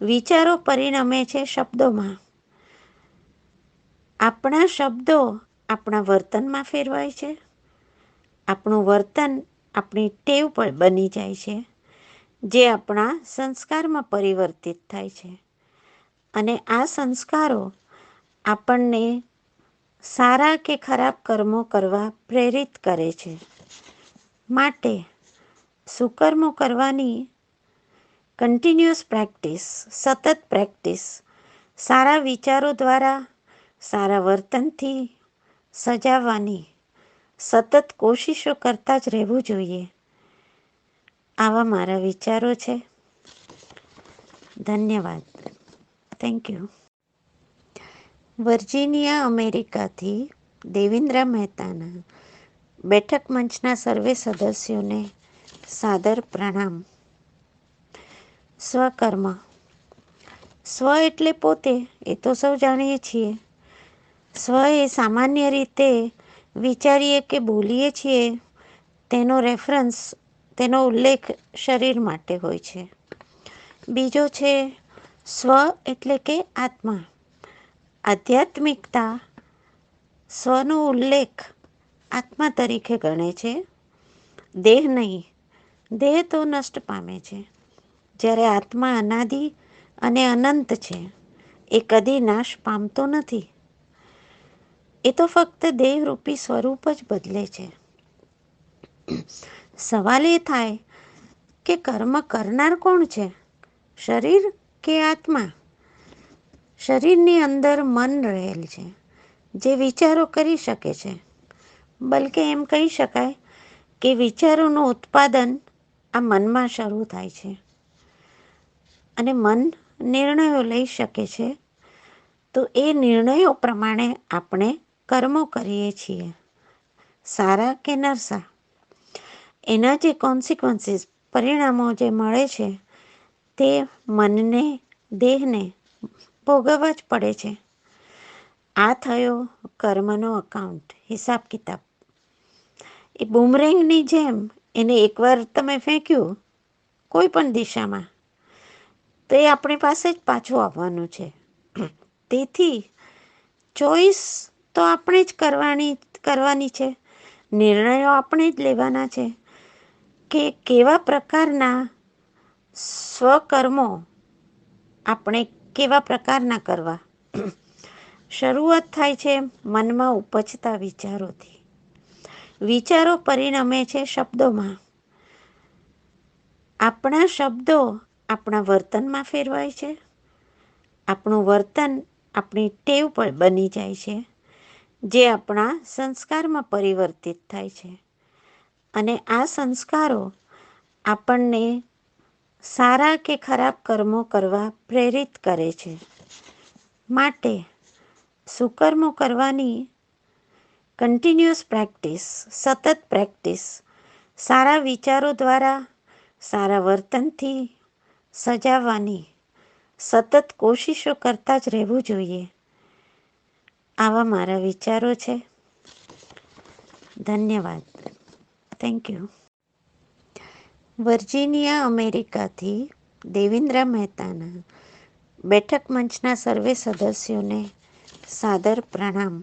વિચારો પરિણમે છે શબ્દોમાં. આપણા શબ્દો આપણા વર્તનમાં ફેરવાય છે. આપણું વર્તન આપણી ટેવ પર બની જાય છે, જે આપણા સંસ્કારમાં પરિવર્તિત થાય છે. અને આ સંસ્કારો આપણને સારા કે ખરાબ કર્મો કરવા પ્રેરિત કરે છે. માટે સુકર્મો કરવાની કન્ટિન્યુઅસ પ્રેક્ટિસ, સતત પ્રેક્ટિસ, સારા વિચારો દ્વારા, સારા વર્તનથી સજાવવાની સતત કોશિશો કરતા જ રહેવું જોઈએ. આવા મારા વિચારો છે. ધન્યવાદ. Thank you. વર્જિનિયા, અમેરિકાથી દેવેન્દ્ર મહેતાના બેઠક મંચના સર્વે સદસ્યોને સાદર પ્રણામ. સ્વકર્મ. સ્વ એટલે પોતે, એ તો સૌ જાણીએ છીએ. સ્વ એ સામાન્ય રીતે વિચારીએ કે બોલીએ છીએ તેનો રેફરન્સ, તેનો ઉલ્લેખ શરીર માટે હોય છે. બીજો છે સ્વ એટલે કે આત્મા. આધ્યાત્મિકતા સ્વનો ઉલ્લેખ આત્મા તરીકે ગણે છે. દેહ નહીં. દેહ તો નષ્ટ પામે છે, જ્યારે આત્મા અનાદિ અને અનંત છે. એ કદી નાશ પામતો નથી. એ તો ફક્ત દેહરૂપી સ્વરૂપ જ બદલે છે. સવાલ એ થાય કે કર્મ કરનાર કોણ છે, શરીર કે આત્મા? શરીરની અંદર મન રહેલ છે, જે વિચારો કરી શકે છે. બલકે એમ કહી શકાય કે વિચારોનું ઉત્પાદન આ મનમાં શરૂ થાય છે અને મન નિર્ણયો લઈ શકે છે. તો એ નિર્ણયો પ્રમાણે આપણે કર્મો કરીએ છીએ, સારા કે નરસા. એના જે કોન્સિક્વન્સીસ, પરિણામો જે મળે છે, તે મનને, દેહને ભોગવવા જ પડે છે. આ થયો કર્મનો અકાઉન્ટ, હિસાબ કિતાબ. એ બૂમરેંગની જેમ એને એકવાર તમે ફેંક્યું કોઈ પણ દિશામાં, તો એ આપણી પાસે જ પાછું આવવાનું છે. તેથી ચોઈસ તો આપણે જ કરવાની છે. નિર્ણયો આપણે જ લેવાના છે કે કેવા પ્રકારના સ્વકર્મો આપણે કેવા પ્રકારના કરવા. શરૂઆત થાય છે મનમાં ઉપજતા વિચારોથી. વિચારો પરિણમે છે શબ્દોમાં. આપણા શબ્દો આપણા વર્તનમાં ફેરવાય છે. આપણું વર્તન આપણી ટેવ પર બની જાય છે, જે આપણા સંસ્કારમાં પરિવર્તિત થાય છે. અને આ સંસ્કારો આપણને સારા કે ખરાબ કર્મો કરવા પ્રેરિત કરે છે. માટે સુકર્મો કરવાની કન્ટિન્યુઅસ પ્રેક્ટિસ, સતત પ્રેક્ટિસ, સારા વિચારો દ્વારા, સારા વર્તનથી સજાવવાની સતત કોશિશો કરતા જ રહેવું જોઈએ. આવા મારા વિચારો છે. ધન્યવાદ. Thank you. વર્જિનિયા, અમેરિકાથી દેવેન્દ્ર મહેતાના બેઠક મંચના સર્વે સદસ્યોને સાદર પ્રણામ.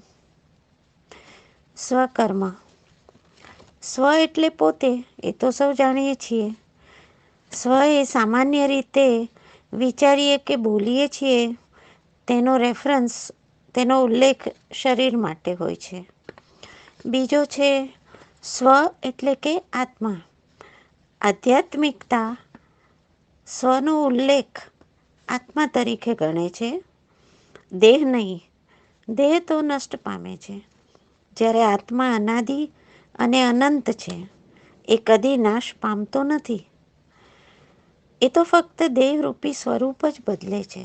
સ્વકર્મ. સ્વ એટલે પોતે, એ તો સૌ જાણીએ છીએ. સ્વ એ સામાન્ય રીતે વિચારીએ કે બોલીએ છીએ તેનો રેફરન્સ, તેનો ઉલ્લેખ શરીર માટે હોય છે. બીજો છે સ્વ એટલે કે આત્મા. આધ્યાત્મિકતા સ્વનો ઉલ્લેખ આત્મા તરીકે ગણે છે. દેહ નહીં. દેહ તો નષ્ટ પામે છે, જ્યારે આત્મા અનાદિ અને અનંત છે. એ કદી નાશ પામતો નથી. એ તો ફક્ત દેહરૂપી સ્વરૂપ જ બદલે છે.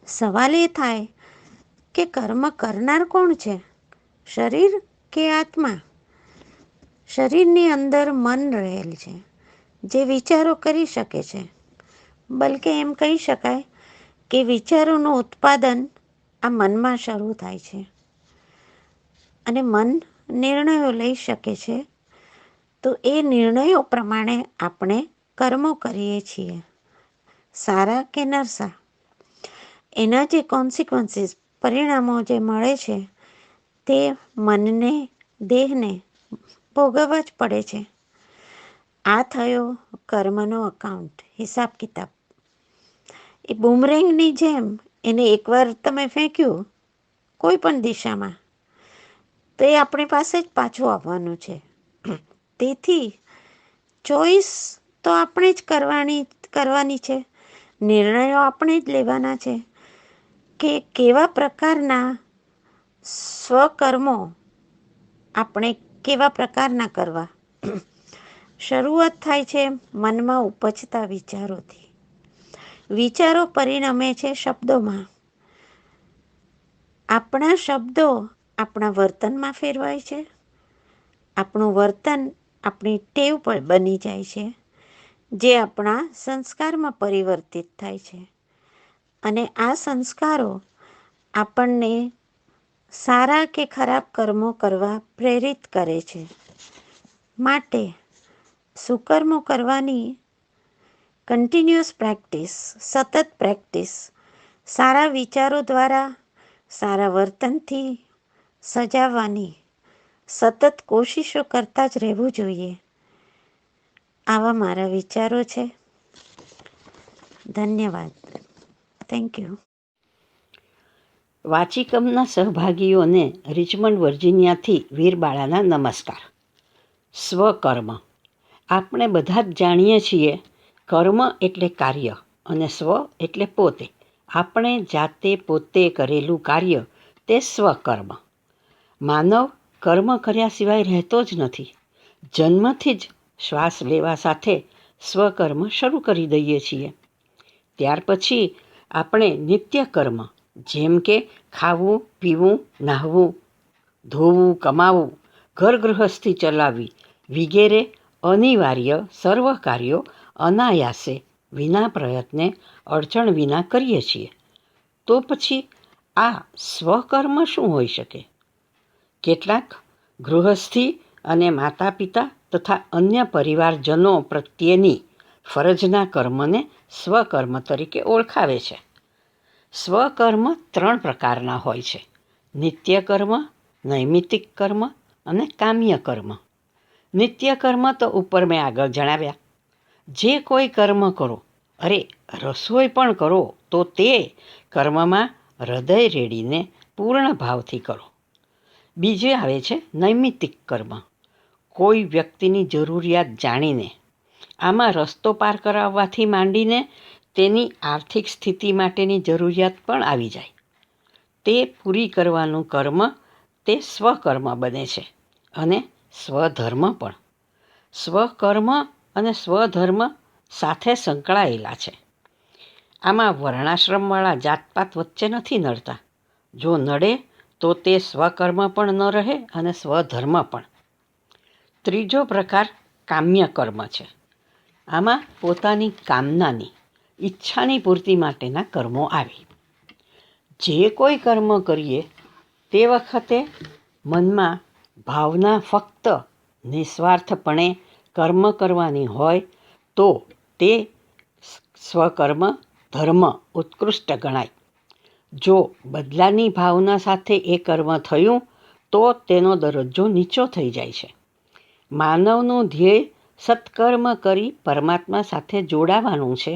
સવાલ એ થાય કે કર્મ કરનાર કોણ છે, શરીર કે આત્મા? શરીરની અંદર મન રહેલ છે, જે વિચારો કરી શકે છે. બલકે એમ કહી શકાય કે વિચારોનું ઉત્પાદન આ મનમાં શરૂ થાય છે અને મન નિર્ણયો લઈ શકે છે. તો એ નિર્ણયો પ્રમાણે આપણે કર્મો કરીએ છીએ, સારા કે નરસા. એના જે કોન્સિક્વન્સીસ, પરિણામો જે મળે છે, તે મનને, દેહને ભોગવવા જ પડે છે. આ થયો કર્મનો અકાઉન્ટ, હિસાબ કિતાબ. એ બૂમરેંગની જેમ એને એકવાર તમે ફેંક્યું કોઈ પણ દિશામાં, તો એ આપણી પાસે જ પાછું આવવાનું છે. તેથી ચોઈસ તો આપણે જ કરવાની છે. નિર્ણયો આપણે જ લેવાના છે કે કેવા પ્રકારના સ્વકર્મો આપણે કેવા પ્રકારના કરવા. શરૂઆત થાય છે મનમાં ઉપજતા વિચારોથી. વિચારો પરિણમે છે શબ્દોમાં. આપણા શબ્દો આપણા વર્તનમાં ફેરવાય છે. આપણું વર્તન આપણી ટેવ પર બની જાય છે, જે આપણા સંસ્કારમાં પરિવર્તિત થાય છે. અને આ સંસ્કારો આપણને સારા કે ખરાબ કર્મો કરવા પ્રેરિત કરે છે. માટે સુકર્મો કરવાની કન્ટિન્યુઅસ પ્રેક્ટિસ, સતત પ્રેક્ટિસ, સારા વિચારો દ્વારા સારા વર્તનથી સજાવવાની સતત કોશિશો કરતા જ રહેવું જોઈએ. આવા મારા વિચારો છે. ધન્યવાદ. Thank you. વાચિકમના સહભાગીઓને રિચમન્ડ વર્જિનિયાથી વીરબાળાના નમસ્કાર. સ્વકર્મ. આપણે બધા જ જાણીએ છીએ, કર્મ એટલે કાર્ય અને સ્વ એટલે પોતે. આપણે જાતે પોતે કરેલું કાર્ય તે સ્વકર્મ. માનવ કર્મ કર્યા સિવાય રહેતો જ નથી. જન્મથી જ શ્વાસ લેવા સાથે સ્વકર્મ શરૂ કરી દઈએ છીએ. ત્યાર પછી આપણે નિત્ય કર્મ, જેમ કે ખાવું, પીવું, નહાવું, ધોવું, કમાવું, ઘર ગૃહસ્થી ચલાવવી વગેરે અનિવાર્ય સર્વ કાર્યો અનાયાસે વિના પ્રયત્ને અડચણ વિના કરીએ છીએ. તો પછી આ સ્વકર્મ શું હોઈ શકે? કેટલાક ગૃહસ્થી અને માતા પિતા તથા અન્ય પરિવારજનો પ્રત્યેની ફરજના કર્મને સ્વકર્મ તરીકે ઓળખાવે છે. સ્વકર્મ 3 પ્રકારના હોય છે: નિત્ય કર્મ, નૈમિત્તિક કર્મ અને કામ્ય કર્મ. નિત્ય કર્મ તો ઉપર મેં આગળ જણાવ્યા. જે કોઈ કર્મ કરો, અરે રસોઈ પણ કરો, તો તે કર્મમાં હૃદય રેડીને પૂર્ણ ભાવથી કરો. બીજે આવે છે નૈમિત્તિક કર્મ. કોઈ વ્યક્તિની જરૂરિયાત જાણીને, આમાં રસ્તો પાર કરાવવાથી માંડીને તેની આર્થિક સ્થિતિ માટેની જરૂરિયાત પણ આવી જાય, તે પૂરી કરવાનું કર્મ તે સ્વકર્મ બને છે. અને સ્વધર્મ પણ. સ્વકર્મ અને સ્વધર્મ સાથે સંકળાયેલા છે. આમાં વર્ણાશ્રમવાળા જાતપાત વચ્ચે નથી નડતા. જો નડે તો તે સ્વકર્મ પણ ન રહે અને સ્વધર્મ પણ. ત્રીજો પ્રકાર કામ્ય કર્મ છે. આમાં પોતાની કામનાની, ઈચ્છાની પૂર્તિ માટેના કર્મો આવે. જે કોઈ કર્મ કરીએ તે વખતે મનમાં ભાવના ફક્ત નિસ્વાર્થપણે કર્મ કરવાની હોય તો તે સ્વકર્મ ધર્મ ઉત્કૃષ્ટ ગણાય. જો બદલાની ભાવના સાથે એ કર્મ થયું તો તેનો દરજ્જો નીચો થઈ જાય છે. માનવનું ધ્યેય સત્કર્મ કરી પરમાત્મા સાથે જોડાવાનું છે.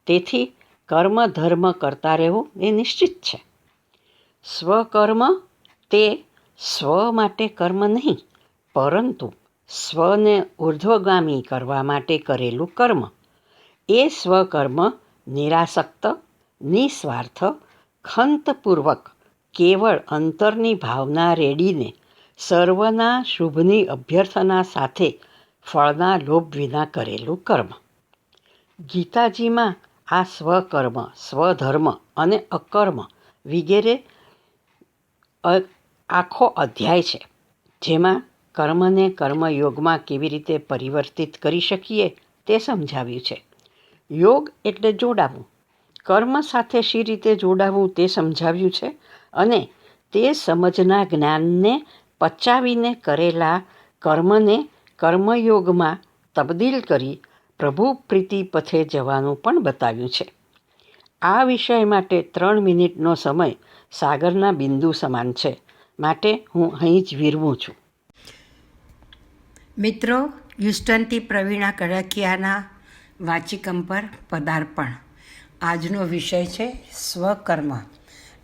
તેથી કર્મ ધર્મ કરતા રહેવું એ નિશ્ચિત છે. સ્વકર્મ તે સ્વ માટે કર્મ નહીં, પરંતુ સ્વને ઉર્ધ્વગામી કરવા માટે કરેલું કર્મ. એ સ્વકર્મ નિરાસક્ત, નિસ્વાર્થ, ખંતપૂર્વક કેવળ અંતરની ભાવના રેડીને સર્વના શુભની અભ્યર્થના સાથે ફળના લોભ વિના કરેલું કર્મ. ગીતાજીમાં આ સ્વકર્મ, સ્વધર્મ અને અકર્મ વગેરે આખો અધ્યાય છે, જેમાં કર્મને કર્મયોગમાં કેવી રીતે પરિવર્તિત કરી શકીએ તે સમજાવ્યું છે. યોગ એટલે જોડાવું. કર્મ સાથે શી રીતે જોડાવું તે સમજાવ્યું છે. અને તે સમજના જ્ઞાનને પચાવીને કરેલા કર્મને કર્મયોગમાં તબદીલ કરી પ્રભુ પ્રીતિ પથે જવાનું પણ બતાવ્યું છે. આ વિષય માટે 3 મિનિટનો સમય સાગરના બિંદુ સમાન છે. માટે હું અહીં જ વિરમું છું. મિત્રો, હ્યુસ્ટનથી પ્રવીણા કડકિયાના વાચિકમ પર પદાર્પણ. આજનો વિષય છે સ્વકર્મ.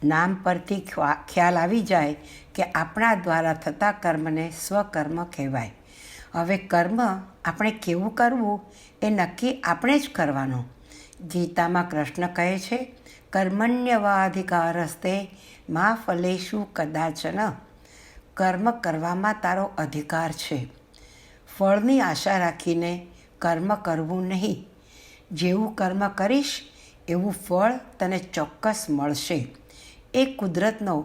નામ પરથી ખ્યાલ આવી જાય કે આપણા દ્વારા થતા કર્મને સ્વકર્મ કહેવાય. હવે કર્મ આપણે કેવું કરવું એ નક્કી આપણે જ કરવાનું. ગીતામાં કૃષ્ણ કહે છે, કર્મણ્યવાધિકારસ્તે મા ફલેષુ કદાચન. કર્મ કરવામાં તારો અધિકાર છે. ફળની આશા રાખીને કર્મ કરવું નહીં. જેવું કર્મ કરીશ એવું ફળ તને ચોક્કસ મળશે. એ કુદરતનો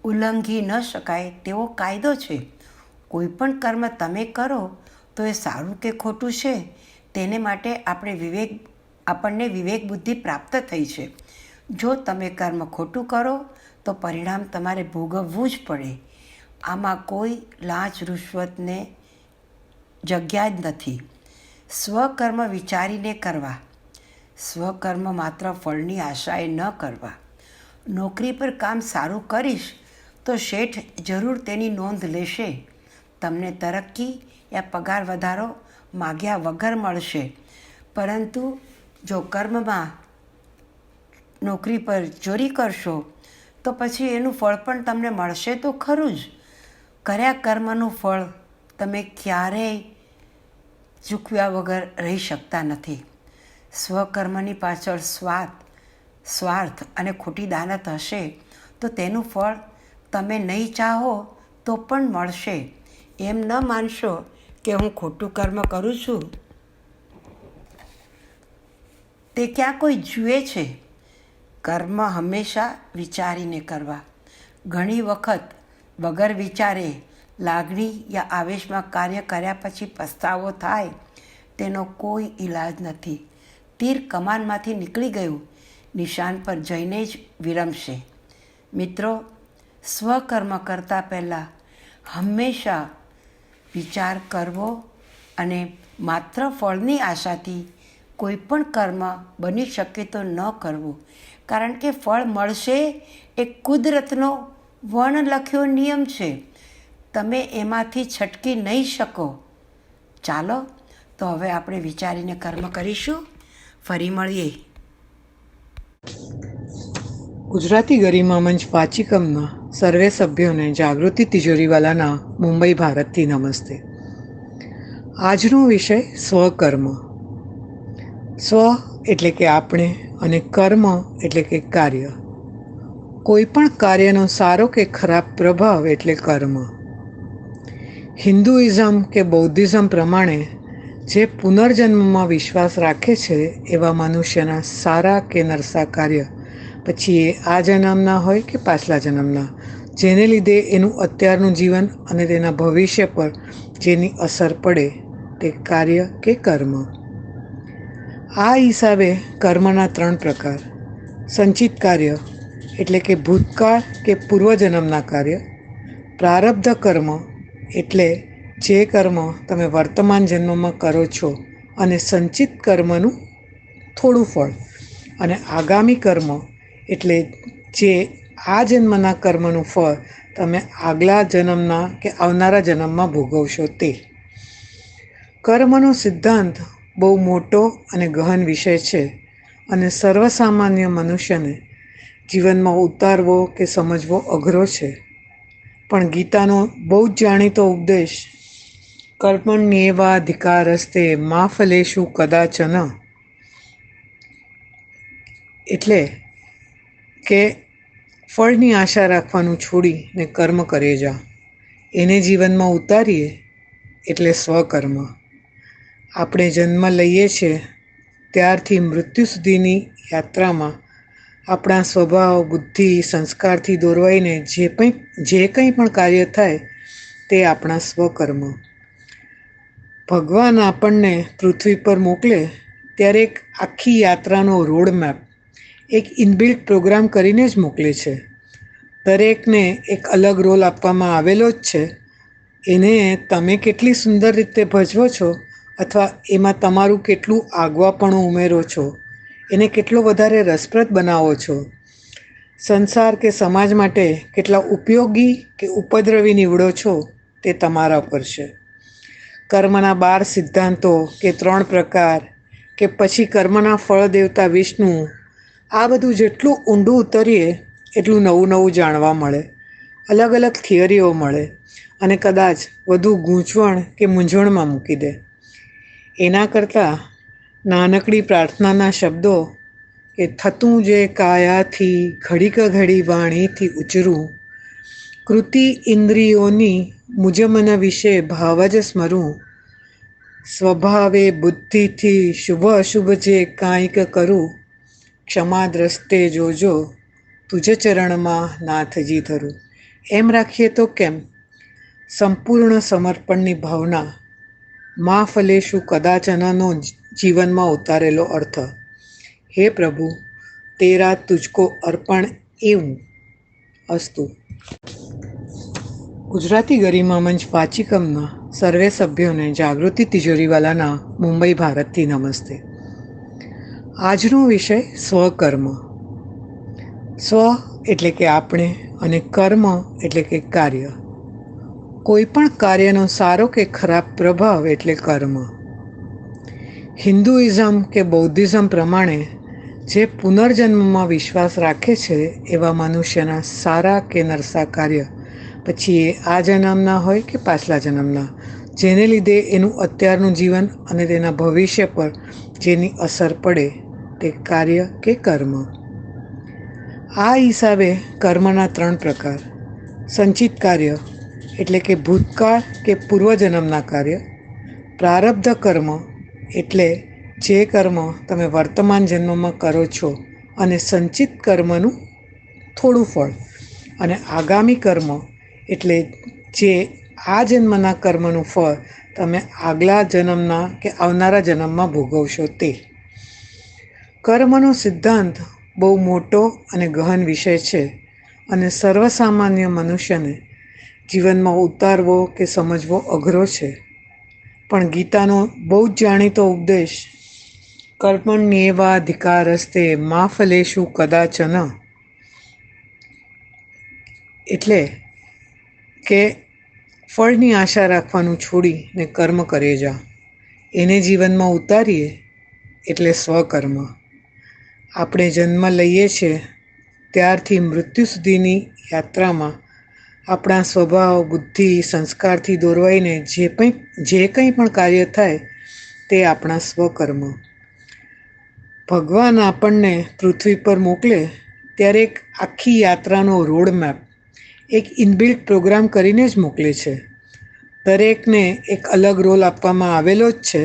ઉલ્લંઘી ન શકાય તેવો કાયદો છે. કોઈ પણ કર્મ તમે કરો તો એ સારું કે ખોટું છે તેને માટે આપણને વિવેક બુદ્ધિ પ્રાપ્ત થઈ છે. જો તમે કર્મ ખોટું કરો તો પરિણામ તમારે ભોગવવું જ પડે. આમાં કોઈ લાંચ રૂશ્વતને જગ્યા જ નથી. સ્વકર્મ વિચારીને કરવા. સ્વકર્મ માત્ર ફળની આશાએ ન કરવા. નોકરી પર કામ સારું કરીશ તો શેઠ જરૂર તેની નોંધ લેશે. તમને તરક્કી યા પગાર વધારો માગ્યા વગર મળશે. પરંતુ જો કર્મમાં નોકરી પર ચોરી કરશો તો પછી એનું ફળ પણ તમને મળશે તો ખરું જ. કર્યા કર્મનું ફળ તમે ક્યારેય ચૂકવ્યા વગર રહી શકતા નથી. સ્વકર્મની પાછળ સ્વાર્થ અને ખોટી દાનત હશે તો તેનું ફળ તમે નહીં ચાહો તો પણ મળશે. એમ ન માનશો કે હું ખોટું કર્મ કરું છું તે ક્યાં કોઈ જુએ છે. કર્મ હંમેશા વિચારીને કરવા. ઘણી વખત વગર વિચારે લાગણી યા આવેશમાં કાર્ય કર્યા પછી પસ્તાવો થાય તેનો કોઈ ઈલાજ નથી. તીર કમાનમાંથી નીકળી ગયું, નિશાન પર જઈને જ વિરમશે. મિત્રો, સ્વકર્મ કરતાં પહેલાં હંમેશા વિચાર કરવો અને માત્ર ફળની આશાથી કોઈ પણ કર્મ બની શકે તો ન કરવું. કારણ કે ફળ મળશે એ કુદરતનો વર્ણલખ્યો નિયમ છે. તમે એમાંથી છટકી નહીં શકો. ચાલો તો હવે આપણે વિચારીને કર્મ કરીશું. ફરી મળીએ. ગુજરાતી ગરિમા મંચ વાચિકમના સર્વે સભ્યોને જાગૃતિ તિજોરીવાલાના મુંબઈ ભારતથી નમસ્તે. આજનો વિષય સ્વકર્મ. સ્વ એટલે કે આપણે અને કર્મ એટલે કે કાર્ય. કોઈ પણ કાર્યનો સારો કે ખરાબ પ્રભાવ એટલે કર્મ. હિન્દુઇઝમ કે બૌદ્ધિઝમ પ્રમાણે જે પુનર્જન્મમાં વિશ્વાસ રાખે છે એવા મનુષ્યના સારા કે નરસા કાર્ય, પછી એ આ જન્મના હોય કે પાછલા જન્મના, જેને લીધે એનું અત્યારનું જીવન અને તેના ભવિષ્ય પર જેની અસર પડે તે કાર્ય કે કર્મ. આ હિસાબે કર્મના 3 પ્રકાર. સંચિત કાર્ય એટલે કે ભૂતકાળ કે પૂર્વજન્મના કાર્ય. પ્રારબ્ધ કર્મ એટલે જે કર્મ તમે વર્તમાન જન્મમાં કરો છો અને સંચિત કર્મનું થોડું ફળ. અને આગામી કર્મ એટલે જે આ જન્મના કર્મનું ફળ તમે આગલા જન્મના કે આવનારા જન્મમાં ભોગવશો તે. કર્મનો સિદ્ધાંત બહુ મોટો અને ગહન વિષય છે અને સર્વસામાન્ય મનુષ્યને જીવનમાં ઉતારવો કે સમજવો અઘરો છે. પણ ગીતાનો બહુ જ જાણીતો ઉપદેશ કર્મણ્યેવાધિકારસ્તે મા ફલેષુ કદાચન એટલે કે ફળની આશા રાખવાનું છોડીને કર્મ કરે જા. એને જીવનમાં ઉતારીએ એટલે સ્વકર્મ. આપણે જન્મ લઈએ છીએ ત્યારથી મૃત્યુ સુધીની યાત્રામાં આપણા સ્વભાવ, બુદ્ધિ, સંસ્કારથી દોરવાઈને જે કંઈ પણ કાર્ય થાય તે આપણા સ્વકર્મ. ભગવાન આપણને પૃથ્વી પર મોકલે ત્યારે એક આખી યાત્રાનો રોડમેપ, એક ઇનબિલ્ટ પ્રોગ્રામ કરીને જ મોકલે છે. દરેકને એક અલગ રોલ આપવામાં આવેલો જ છે. એને તમે કેટલી સુંદર રીતે ભજવો છો અથવા એમાં તમારું કેટલું આગવાપણું ઉમેરો છો, એને કેટલો વધારે રસપ્રદ બનાવો છો, સંસાર કે સમાજ માટે કેટલા ઉપયોગી કે ઉપદ્રવી નીવડો છો તે તમારા પર છે. કર્મના 12 સિદ્ધાંતો કે 3 પ્રકાર કે પછી કર્મના ફળ દેવતા વિષ્ણુ, આ બધું જેટલું ઊંડું ઉતરીએ એટલું નવું નવું જાણવા મળે, અલગ અલગ થિયરીઓ મળે અને કદાચ વધુ ગૂંચવણ કે મૂંઝવણમાં મૂકી દે. એના કરતાં નાનકડી પ્રાર્થનાના શબ્દો કે થતું જે કાયાથી ઘડીક ઘડી વાણીથી ઉચરું, કૃતિ ઇન્દ્રિયોની મુજ મન વિશે ભાવ જ સ્મરું, સ્વભાવે બુદ્ધિથી શુભ અશુભ જે કાંઈક કરું, ક્ષમા દ્રષ્ટે જોજો તુજ ચરણમાં નાથજી ધરું. એમ રાખીએ તો કેમ? સંપૂર્ણ સમર્પણની ભાવના, મા ફલેષુ કદાચનનો જીવનમાં ઉતારેલો અર્થ. હે પ્રભુ, તેરા તુજકો અર્પણ એવું અસ્તુ. ગુજરાતી ગરિમા મંચ વાચિકમના સર્વે સભ્યોને જાગૃતિ તિજોરીવાલાના મુંબઈ ભારતથી નમસ્તે. આજનો વિષય સ્વકર્મ. સ્વ એટલે કે આપણે અને કર્મ એટલે કે કાર્ય. કોઈ પણ કાર્યનો સારો કે ખરાબ પ્રભાવ એટલે કર્મ. હિન્દુઇઝમ કે બૌદ્ધિઝમ પ્રમાણે જે પુનર્જન્મમાં વિશ્વાસ રાખે છે એવા મનુષ્યના સારા કે નરસા કાર્ય, પછી એ આ જન્મના હોય કે પાછલા જન્મના, જેને લીધે એનું અત્યારનું જીવન અને તેના ભવિષ્ય પર જેની અસર પડે તે કાર્ય કે કર્મ. આ હિસાબે કર્મના 3 પ્રકાર: સંચિત કાર્ય એટલે કે ભૂતકાળ કે પૂર્વજન્મના કાર્ય, પ્રારબ્ધ કર્મ એટલે જે કર્મ તમે વર્તમાન જન્મમાં કરો છો અને સંચિત કર્મનું થોડું ફળ, અને આગામી કર્મ એટલે જે આ જન્મના કર્મનું ફળ તમે આગલા જન્મના કે આવનારા જન્મમાં ભોગવશો તે. કર્મનો સિદ્ધાંત બહુ મોટો અને ગહન વિષય છે અને સર્વસામાન્ય મનુષ્યને જીવનમાં ઉતારવો કે સમજવો અઘરો છે. પણ ગીતાનો બહુ જ જાણીતો ઉપદેશ કર્મણ્યેવાધિકારસ્તે મા ફલેષુ કદાચન એટલે કે ફળની આશા રાખવાનું છોડીને કર્મ કરે જા. એને જીવનમાં ઉતારીએ એટલે સ્વકર્મ. આપણે જન્મ લઈએ છીએ ત્યારથી મૃત્યુ સુધીની યાત્રામાં આપણા સ્વભાવ, બુદ્ધિ, સંસ્કારથી દોરવાઈને જે કંઈ પણ કાર્ય થાય તે આપણા સ્વકર્મ. ભગવાન આપણને પૃથ્વી પર મોકલે ત્યારે એક આખી યાત્રાનો રોડ મેપ, એક ઇનબિલ્ટ પ્રોગ્રામ કરીને જ મોકલે છે. દરેકને એક અલગ રોલ આપવામાં આવેલો જ છે.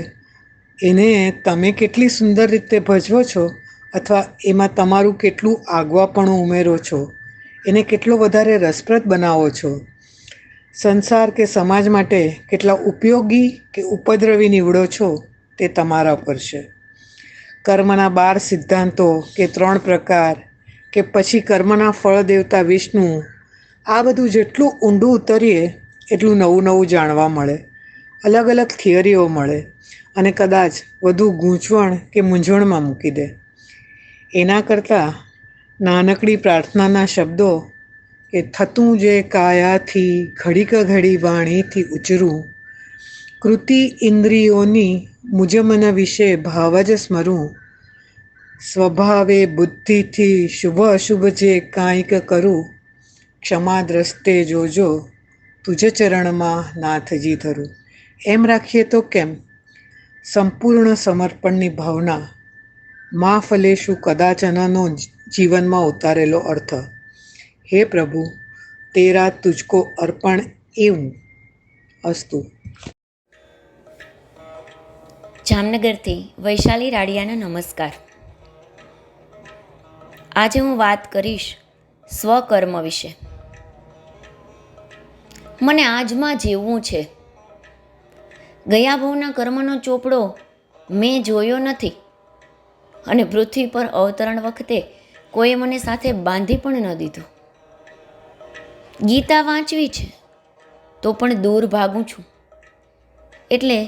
એને તમે કેટલી સુંદર રીતે ભજવો છો અથવા એમાં તમારું કેટલું આગવાપણું ઉમેરો છો, એને કેટલો વધારે રસપ્રદ બનાવો છો, સંસાર કે સમાજ માટે કેટલા ઉપયોગી કે ઉપદ્રવી નીવડો છો તે તમારા પર છે. કર્મના 12 સિદ્ધાંતો કે 3 પ્રકાર કે પછી કર્મના ફળ દેવતા વિષ્ણુ, આ બધું જેટલું ઊંડું ઉતરીએ એટલું નવું નવું જાણવા મળે, અલગ અલગ થિયરીઓ મળે અને કદાચ વધુ ગૂંચવણ કે મૂંઝવણમાં મૂકી દે. એના કરતાં નાનકડી પ્રાર્થનાના શબ્દો કે થતું જે કાયાથી ઘડીક ઘડી વાણીથી ઉચરું, કૃતિ ઇન્દ્રિયોની મુજ મન વિશે ભાવ જ સ્મરું, સ્વભાવે બુદ્ધિથી શુભ અશુભ જે કાંઈક કરું, ક્ષમા દ્રષ્ટે જોજો તુજ ચરણમાં નાથજી ધરું. એમ રાખીએ તો કેમ? સંપૂર્ણ સમર્પણની ભાવના મા ફલેષુ કદાચનનો જીવનમાં ઉતારેલો અર્થ. હે પ્રભુ, તેરા તુજકો અર્પણ એવું અસ્તુ. જામનગરથી વૈશાલી રાડિયાનો નમસ્કાર. આજે હું વાત કરીશ સ્વકર્મ વિશે. મને આજમાં જીવવું છે. ગયા ભવના કર્મનો ચોપડો મેં જોયો નથી અને પૃથ્વી પર અવતરણ વખતે કોઈએ મને સાથે બાંધી પણ ન દીધો. ગીતા વાંચવી છે તો પણ દૂર ભાગું છું. એટલે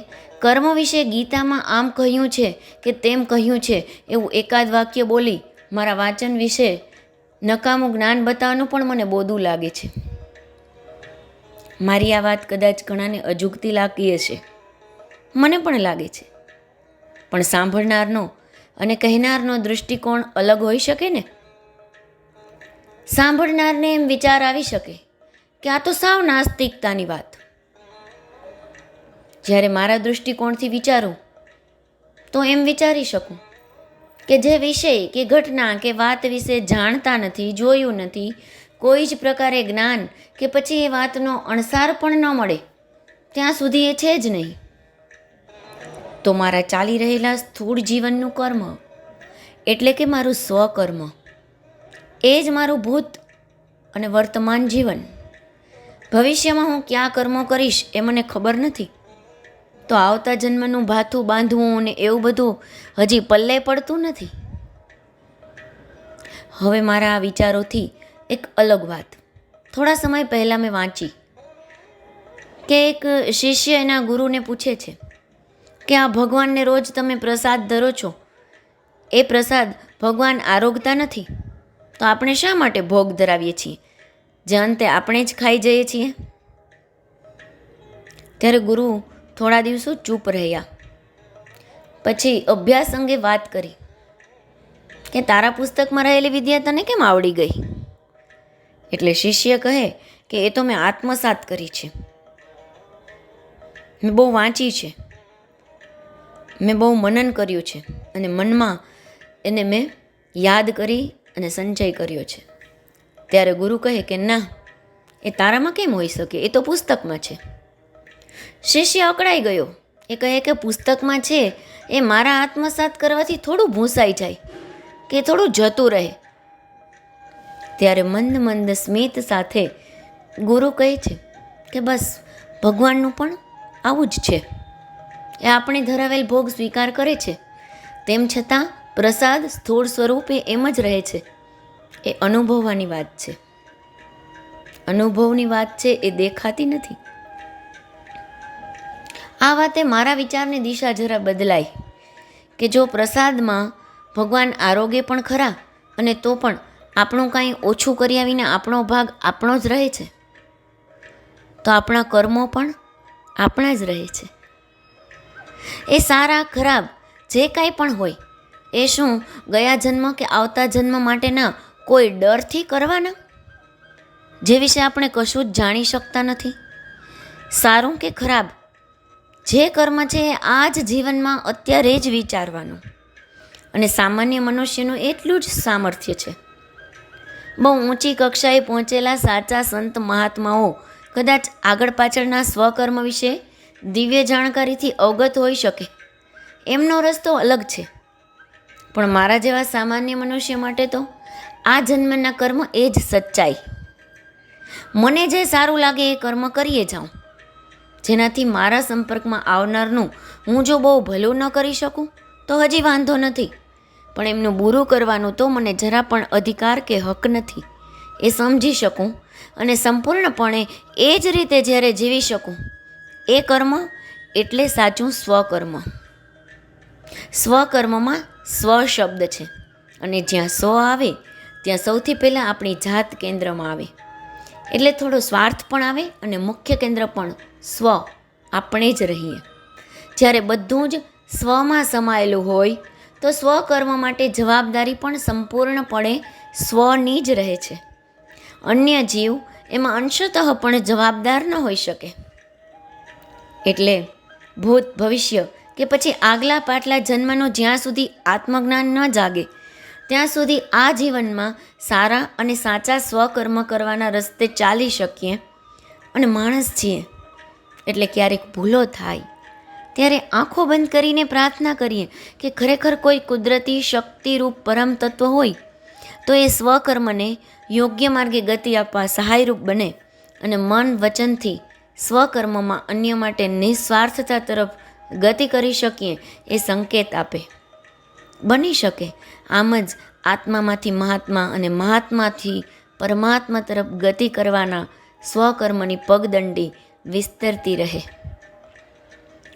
કર્મ વિશે ગીતામાં આમ કહ્યું છે કે તેમ કહ્યું છે એવું એકાદ વાક્ય બોલી મારા વાંચન વિશે નકામું જ્ઞાન બતાવવાનું પણ મને બોદું લાગે છે. મારી આ વાત કદાચ ઘણાને અજુગતી લાગી હશે, મને પણ લાગે છે, પણ સાંભળનારનો અને કહેનારનો દૃષ્ટિકોણ અલગ હોઈ શકે ને. સાંભળનારને એમ વિચાર આવી શકે કે આ તો સાવ નાસ્તિકતાની વાત. જ્યારે મારા દૃષ્ટિકોણથી વિચારું તો એમ વિચારી શકું કે જે વિષય કે ઘટના કે વાત વિશે જાણતા નથી, જોયું નથી, કોઈ જ પ્રકારે જ્ઞાન કે પછી એ વાતનો અણસાર પણ ન મળે ત્યાં સુધી એ છે જ નહીં, તો મારા ચાલી રહેલા સ્થૂળ જીવનનું કર્મ એટલે કે મારું સ્વકર્મ, એ જ મારું ભૂત અને વર્તમાન જીવન. ભવિષ્યમાં હું ક્યાં કર્મો કરીશ એ મને ખબર નથી, તો આવતા જન્મનું ભાથું બાંધવું ને એવું બધું હજી પલ્લે પડતું નથી. હવે મારા આ વિચારોથી એક અલગ વાત થોડા સમય પહેલાં મેં વાંચી કે એક શિષ્ય એના ગુરુને પૂછે છે કે આ ભગવાનને રોજ તમે પ્રસાદ ધરો છો, એ પ્રસાદ ભગવાન આરોગતા નથી, તો આપણે શા માટે ભોગ ધરાવીએ છીએ, જે અંતે આપણે જ ખાઈ જઈએ છીએ? ત્યારે ગુરુ થોડા દિવસો ચૂપ રહ્યા. પછી અભ્યાસ અંગે વાત કરી કે તારા પુસ્તકમાં રહેલી વિદ્યા તને કેમ આવડી ગઈ? એટલે શિષ્ય કહે કે એ તો મેં આત્મસાત કરી છે, મેં બહુ વાંચી છે, મેં બહુ મનન કર્યું છે અને મનમાં એને મેં યાદ કરી અને સંચય કર્યો છે. ત્યારે ગુરુ કહે કે ના, એ તારામાં કેમ હોઈ શકે, એ તો પુસ્તકમાં છે. શિષ્ય અકળાઈ ગયો. એ કહે કે પુસ્તકમાં છે એ મારા આત્મસાત કરવાથી થોડું ભૂંસાઈ જાય કે થોડું જતું રહે. ત્યારે મંદ મંદ સ્મિત સાથે ગુરુ કહે છે કે બસ ભગવાનનું પણ આવું જ છે. એ આપણે ધરાવેલ ભોગ સ્વીકાર કરે છે, તેમ છતાં પ્રસાદ સ્થૂળ સ્વરૂપે એમ જ રહે છે. એ અનુભવવાની વાત છે, અનુભવની વાત છે, એ દેખાતી નથી. આ વાતે મારા વિચારની દિશા જરા બદલાઈ કે જો પ્રસાદમાં ભગવાન આરોગ્ય પણ ખરા અને તો પણ આપણું કાંઈ ઓછું કર્યા વિના આપણો ભાગ આપણો જ રહે છે, તો આપણા કર્મો પણ આપણા જ રહે છે. એ સારા ખરાબ જે કાંઈ પણ હોય એ શું ગયા જન્મ કે આવતા જન્મ માટેના કોઈ ડરથી કરવાના, જે વિશે આપણે કશું જ જાણી શકતા નથી? સારું કે ખરાબ, જે કર્મ છે એ આ જ જીવનમાં અત્યારે જ વિચારવાનું. અને સામાન્ય મનુષ્યનું એટલું જ સામર્થ્ય છે. બહુ ઊંચી કક્ષાએ પહોંચેલા સાચા સંત મહાત્માઓ કદાચ આગળ પાછળના સ્વકર્મ વિશે દિવ્ય જાણકારીથી અવગત હોઈ શકે, એમનો રસ્તો અલગ છે. પણ મારા જેવા સામાન્ય મનુષ્ય માટે તો આ જન્મના કર્મ એ જ સચ્ચાઈ. મને જે સારું લાગે એ કર્મ કરીએ જાઉં, જેનાથી મારા સંપર્કમાં આવનારનું હું જો બહુ ભલું ન કરી શકું તો હજી વાંધો નથી, પણ એમનું બુરું કરવાનું તો મને જરા પણ અધિકાર કે હક નથી. એ સમજી શકું અને સંપૂર્ણપણે એ જ રીતે જ્યારે જીવી શકું, એ કર્મ એટલે સાચું સ્વકર્મ. સ્વકર્મમાં સ્વ શબ્દ છે અને જ્યાં સ્વ આવે ત્યાં સૌથી પહેલાં આપણી જાત કેન્દ્રમાં આવે, એટલે થોડો સ્વાર્થ પણ આવે અને મુખ્ય કેન્દ્ર પણ સ્વ, આપણે જ રહીએ. જ્યારે બધું જ સ્વમાં સમાયેલું હોય તો સ્વકર્મ માટે જવાબદારી પણ સંપૂર્ણપણે સ્વની જ રહે છે. અન્ય જીવ એમાં અંશતઃ પણ જવાબદાર ન હોઈ શકે. એટલે ભૂત, ભવિષ્ય કે પછી આગલા પાછલા જન્મનું જ્યાં સુધી આત્મજ્ઞાન ન જાગે ત્યાં સુધી આ જીવનમાં સારા અને સાચા સ્વકર્મ કરવાના રસ્તે ચાલી શકીએ. અને માણસ છીએ એટલે ક્યારેક ભૂલો થાય ત્યારે આંખો બંધ કરીને પ્રાર્થના કરીએ કે ખરેખર કોઈ કુદરતી શક્તિરૂપ પરમ તત્વ હોય તો એ સ્વકર્મને યોગ્ય માર્ગે ગતિ આપવા સહાયરૂપ બને અને મન વચનથી સ્વકર્મમાં અન્ય માટે નિસ્વાર્થતા તરફ ગતિ કરી શકીએ એ સંકેત આપે. બની શકે આમ જ આત્મામાંથી મહાત્મા અને મહાત્માથી પરમાત્મા તરફ ગતિ કરવાના સ્વકર્મની પગદંડી વિસ્તરતી રહે.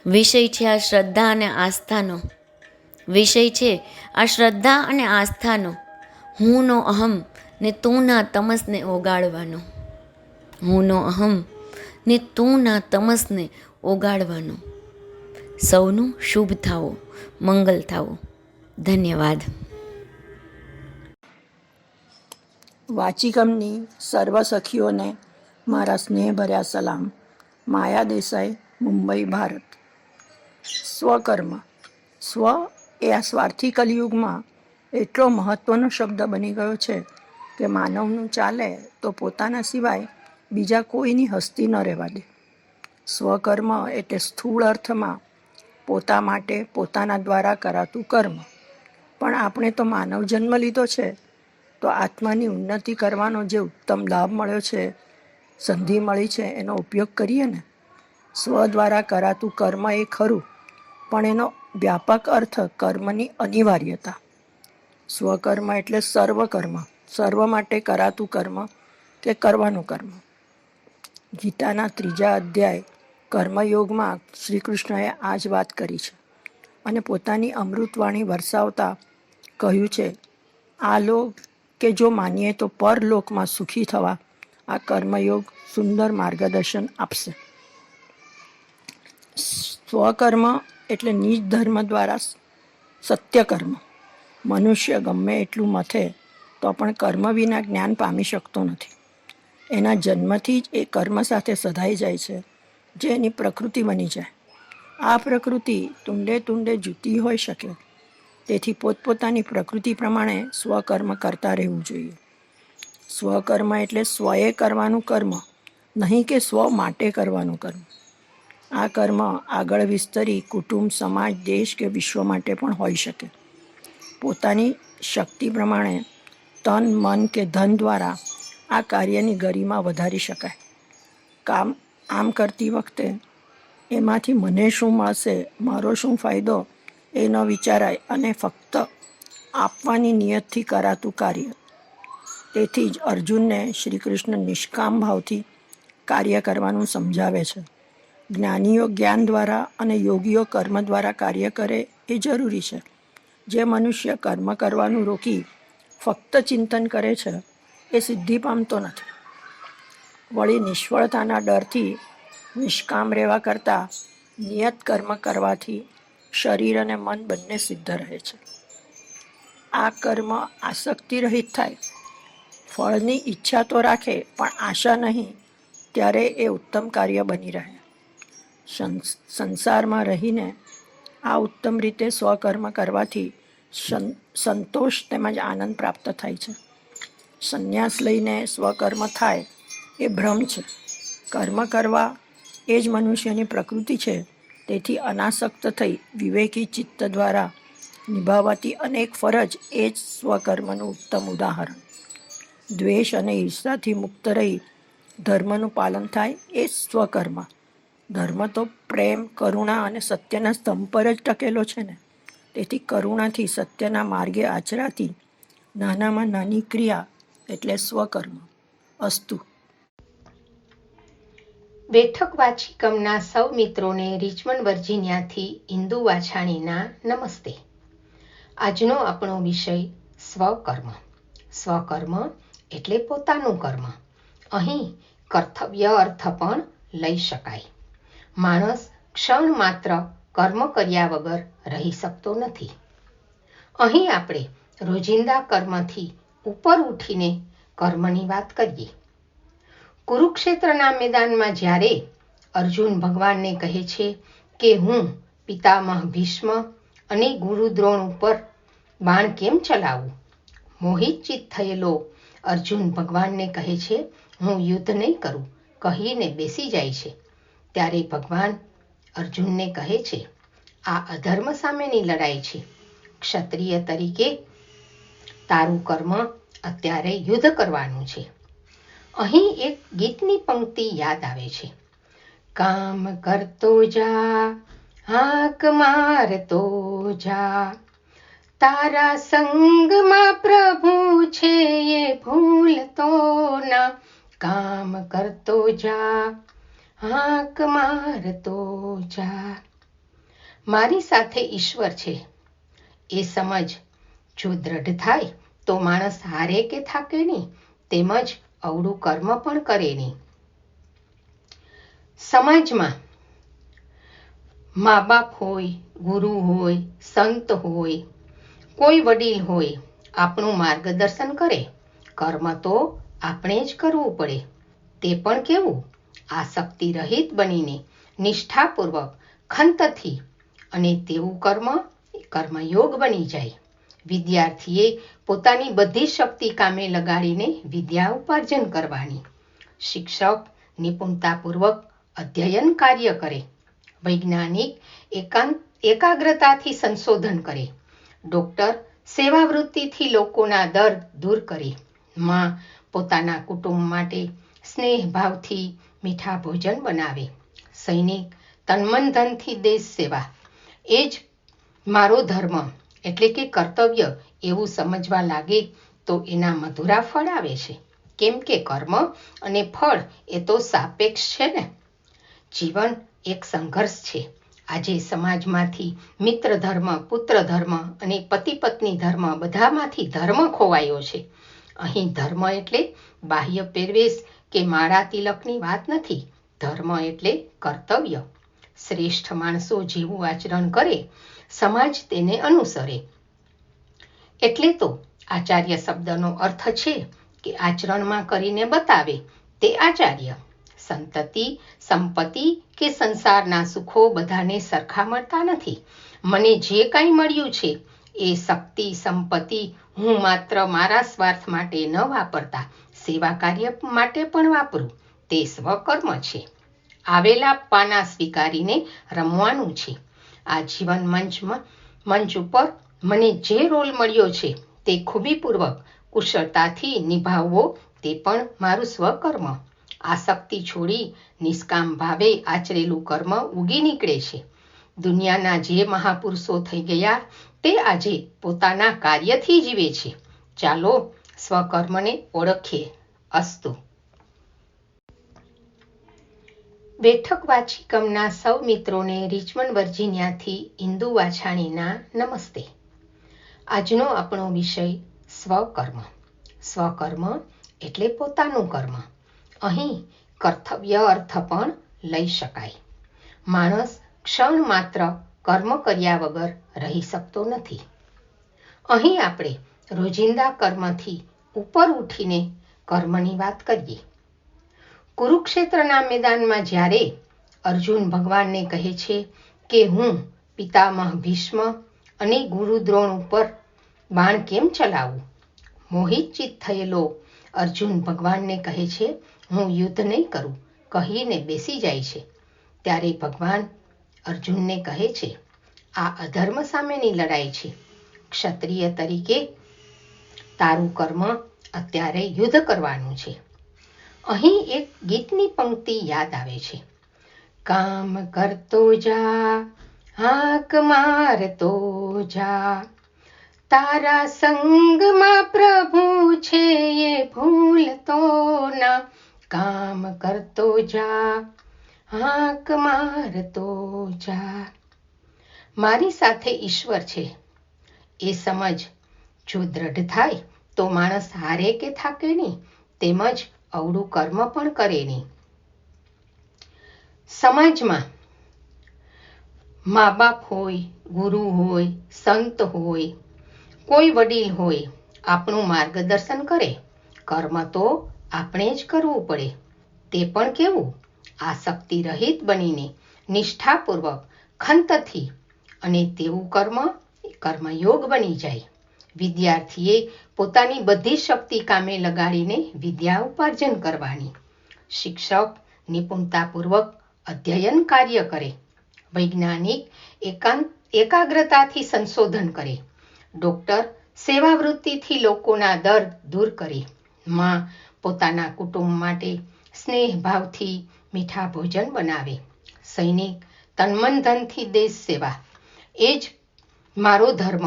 વિષય છે આ શ્રદ્ધા અને આસ્થાનો, વિષય છે આ શ્રદ્ધા અને આસ્થાનો. હુંનો અહમ ને તુંના તમસને ઓગાળવાનો, હુંનો અહમ ને તુંના તમસને ઓગાળવાનો. સૌનું શુભ થાવો, મંગલ થાવો. ધન્યવાદ. વાચિકમની સર્વ સખીઓને મારા સ્નેહભર્યા સલામ. માયા દેસાઈ, મુંબઈ, ભારત. સ્વકર્મ. સ્વ એ આ સ્વાર્થી કલિયુગમાં એટલો મહત્ત્વનો શબ્દ બની ગયો છે કે માનવનું ચાલે તો પોતાના સિવાય બીજા કોઈની હસ્તી ન રહેવા દે. સ્વકર્મ એટલે સ્થૂળ અર્થમાં પોતા માટે પોતાના દ્વારા કરાતું કર્મ. પણ આપણે તો માનવ જન્મ લીધો છે તો આત્માની ઉન્નતિ કરવાનો જે ઉત્તમ લાભ મળ્યો છે, સંધિ મળી છે, એનો ઉપયોગ કરીએ ને. સ્વ દ્વારા કરાતું કર્મ એ ખરું, પણ એનો વ્યાપક અર્થ કર્મની અનિવાર્યતા. સ્વકર્મ એટલે સર્વકર્મ, સર્વ માટે કરાતું કર્મ કે કરવાનું કર્મ. ગીતાના 3જા અધ્યાય કર્મયોગમાં શ્રી કૃષ્ણએ આ જ વાત કરી છે અને પોતાની અમૃતવાણી વરસાવતા કહ્યું છે, આ લોક કે જો માનીએ તો પરલોકમાં સુખી થવા આ કર્મયોગ સુંદર માર્ગદર્શન આપશે. સ્વકર્મ એટલે નિજ ધર્મ દ્વારા સત્ય કર્મ. મનુષ્ય ગમે એટલું મથે તો પણ કર્મ વિના જ્ઞાન પામી શકતો નથી. એના જન્મથી જ એ કર્મ સાથે સધાઈ જાય છે, જે એની પ્રકૃતિ બની જાય. આ પ્રકૃતિ તુંડે તુંડે જુદી હોઈ શકે, તેથી પોતપોતાની પ્રકૃતિ પ્રમાણે સ્વકર્મ કરતા રહેવું જોઈએ. સ્વકર્મ એટલે સ્વએ કરવાનું કર્મ, નહીં કે સ્વ માટે કરવાનું કર્મ. આ કર્મ આગળ વિસ્તરી કુટુંબ, સમાજ, દેશ કે વિશ્વ માટે પણ હોઈ શકે. પોતાની શક્તિ પ્રમાણે તન, મન કે ધન દ્વારા આ કાર્યની ગરિમા વધારી શકાય. આમ કરતી વખતે એમાંથી મને શું મળશે, મારો શું ફાયદો એ ન વિચારાય અને ફક્ત આપવાની નિયતથી કરાતું કાર્ય. તેથી જ અર્જુનને શ્રી કૃષ્ણ નિષ્કામ ભાવથી કાર્ય કરવાનું સમજાવે છે. જ્ઞાનીઓ જ્ઞાન દ્વારા અને યોગીઓ કર્મ દ્વારા કાર્ય કરે એ જરૂરી છે. જે મનુષ્ય કર્મ કરવાનું રોકી ફક્ત ચિંતન કરે છે એ સિદ્ધિ પામતો નથી. વળી નિષ્ફળતાના ડરથી નિષ્કામ રહેવા કરતાં નિયત કર્મ કરવાથી શરીર અને મન બંને સિદ્ધ રહે છે. આ કર્મ આસક્તિ રહિત થાય, ફળની ઈચ્છા તો રાખે પણ આશા નહીં, ત્યારે એ ઉત્તમ કાર્ય બની રહે. સંસારમાં રહીને આ ઉત્તમ રીતે સ્વકર્મ કરવાથી સંતોષ તેમજ આનંદ પ્રાપ્ત થાય છે. સંન્યાસ લઈને સ્વકર્મ થાય એ ભ્રમ છે. કર્મ કરવા એ જ મનુષ્યની પ્રકૃતિ છે. તેથી અનાસક્ત થઈ વિવેકી ચિત્ત દ્વારા નિભાવાતી અનેક ફરજ એ જ સ્વકર્મનું ઉત્તમ ઉદાહરણ. દ્વેષ અને ઈર્ષાથી મુક્ત રહી ધર્મનું પાલન થાય એ જ સ્વકર્મ. ધર્મ તો પ્રેમ, કરુણા અને સત્યના સ્તંભ પર જ ટકેલો છે ને. તેથી કરુણાથી સત્યના માર્ગે આચરાતી નાનામાં નાની ક્રિયા એટલે સ્વકર્મ. અસ્તુ. બેઠક વાચિકમના સૌ મિત્રોને રિચમન્ડ વર્જિનિયાથી ઇન્દુ વાછાણીના નમસ્તે. આજનો આપણો વિષય સ્વકર્મ. સ્વકર્મ એટલે પોતાનું કર્મ. અહીં કર્તવ્ય અર્થ પણ લઈ શકાય. માણસ ક્ષણ માત્ર કર્મ કર્યા વગર રહી શકતો નથી. અહીં આપણે રોજિંદા કર્મથી ઉપર ઉઠીને કર્મની વાત કરીએ. કુરુક્ષેત્રના મેદાનમાં જ્યારે અર્જુન ભગવાનને કહે છે કે હું પિતામહ ભીષ્મ અને ગુરુ દ્રોણ ઉપર બાણ કેમ ચલાવું, મોહિત ચિત્ત થયેલો અર્જુન ભગવાનને કહે છે હું યુદ્ધ નહીં કરું કહીને બેસી જાય છે. ત્યારે ભગવાન અર્જુનને કહે છે આ અધર્મ સામેની લડાઈ છે. ક્ષત્રિય તરીકે તારું કર્મ અત્યારે યુદ્ધ કરવાનું છે. અહીં એક ગીતની પંક્તિ યાદ આવે છે. કામ કરતો જા, હાક મારતો જા, તારા સંગમાં પ્રભુ છે એ ભૂલતો ના. કામ કરતો જા, હાક મારતો જા. મારી સાથે ઈશ્વર છે એ સમજ જો દ્રઢ થાય તો માણસ હારે કે થાકે નહીં, તેમજ અવળું કર્મ પણ કરે નહીં. સમાજમાં મા બાપ હોય, ગુરુ હોય, સંત હોય, કોઈ વડીલ હોય, આપણું માર્ગદર્શન કરે. કર્મ તો આપણે જ કરવું પડે. તે પણ કેવું? આસક્તિ રહિત બનીને નિષ્ઠાપૂર્વક ખંતથી. અને તેવું કર્મયોગ બની જાય. વિદ્યાર્થીએ પોતાની બધી શક્તિ કામે લગાડીને વિદ્યા ઉપાર્જન કરવાની. શિક્ષક નિપુણતાપૂર્વક અધ્યયન કાર્ય કરે. વૈજ્ઞાનિક એકાગ્રતાથી સંશોધન કરે. ડૉક્ટર સેવાવૃત્તિથી લોકોના દર્દ દૂર કરે. માં પોતાના કુટુંબ માટે સ્નેહ ભાવથી મીઠા ભોજન બનાવે. સૈનિક તનમન ધનથી દેશ સેવા. એ જ મારો ધર્મ એટલે કે કર્તવ્ય એવું સમજવા લાગે તો એના મધુરા ફળ આવે છે. કેમ કે કર્મ અને ફળ એ તો સાપેક્ષ છે ને. જીવન એક સંઘર્ષ છે. આજે સમાજમાંથી મિત્ર ધર્મ, પુત્ર ધર્મ અને પતિ પત્ની ધર્મ બધામાંથી ધર્મ ખોવાયો છે. અહીં ધર્મ એટલે બાહ્ય પહેરવેશ કે માળા તિલકની વાત નથી. ધર્મ એટલે કર્તવ્ય. શ્રેષ્ઠ માણસો જેવું આચરણ કરે, સમાજ તેને અનુસરે. એટલે તો આચાર્ય શબ્દનો અર્થ છે કે આચરણમાં કરીને બતાવે તે આચાર્ય. સંતતિ, સંપત્તિ કે સંસારના સુખો બધાને સરખા મળતા નથી. મને જે કાંઈ મળ્યું છે એ શક્તિ, સંપત્તિ હું માત્ર મારા સ્વાર્થ માટે ન વાપરતા સેવા કાર્ય માટે પણ વાપરું. તે સ્વકર્મ છે. આવેલા પાના સ્વીકારીને રમવાનું છે. આ જીવન મંચ ઉપર મને જે રોલ મળ્યો છે તે ખૂબીપૂર્વક કુશળતાથી નિભાવવો તે પણ મારું સ્વકર્મ. આસક્તિ છોડી નિષ્કામ ભાવે આચરેલું કર્મ ઉગી નીકળે છે. દુનિયાના જે મહાપુરુષો થઈ ગયા તે આજે પોતાના કાર્યથી જીવે છે. ચાલો સ્વકર્મને ઓળખીએ. અસ્તુ. બેઠક વાચિકમના સૌ મિત્રોને રિચમન્ડ વર્જિનિયાથી ઇન્દુ વાછાણીના નમસ્તે. આજનો આપણો વિષય સ્વકર્મ. સ્વકર્મ એટલે પોતાનું કર્મ. અહીં કર્તવ્ય અર્થ પણ લઈ શકાય. માણસ ક્ષણ માત્ર કર્મ કર્યા વગર રહી શકતો નથી. અહીં આપણે રોજિંદા કર્મથી ઉપર ઉઠીને કર્મની વાત કરીએ. કુરુક્ષેત્રના મેદાનમાં જ્યારે અર્જુન ભગવાનને કહે છે કે હું પિતામહ ભીષ્મ અને ગુરુ દ્રોણ ઉપર બાણ કેમ ચલાવું, મોહિત ચિત્ત થયેલો અર્જુન ભગવાનને કહે છે હું યુદ્ધ નહીં કરું કહીને બેસી જાય છે. ત્યારે ભગવાન અર્જુનને કહે છે આ અધર્મ સામેની લડાઈ છે. ક્ષત્રિય તરીકે તારું કર્મ અત્યારે યુદ્ધ કરવાનું છે. અહીં એક ગીતની પંક્તિ યાદ આવે છે. કામ કરતો જા, હાક મારતો જા, તારા સંગમાં પ્રભુ છે એ ભૂલતો ના. કામ કરતો જા, હાક મારતો જા. મારી સાથે ઈશ્વર છે એ સમજ જો દ્રઢ થાય તો માણસ હારે કે થાકે નહીં, તેમજ અવળું કર્મ પણ કરે નહીં. સમાજમાં મા બાપ હોય, ગુરુ હોય, સંત હોય, કોઈ વડીલ હોય, આપણું માર્ગદર્શન કરે. કર્મ તો આપણે જ કરવું પડે. તે પણ કેવું? આસક્તિ રહિત બનીને નિષ્ઠાપૂર્વક ખંતથી. અને તેવું કર્મયોગ બની જાય. વિદ્યાર્થીએ પોતાની બધી શક્તિ કામે લગાડીને વિદ્યા ઉપાર્જન કરવાની. શિક્ષક નિપુણતાપૂર્વક અધ્યયન કાર્ય કરે. વૈજ્ઞાનિક એકાગ્રતાથી સંશોધન કરે. ડોક્ટર સેવાવૃત્તિથી લોકોના દર્દ દૂર કરે. માં પોતાના કુટુંબ માટે સ્નેહ ભાવથી મીઠા ભોજન બનાવે. સૈનિક તનમન ધનથી દેશ સેવા. એ જ મારો ધર્મ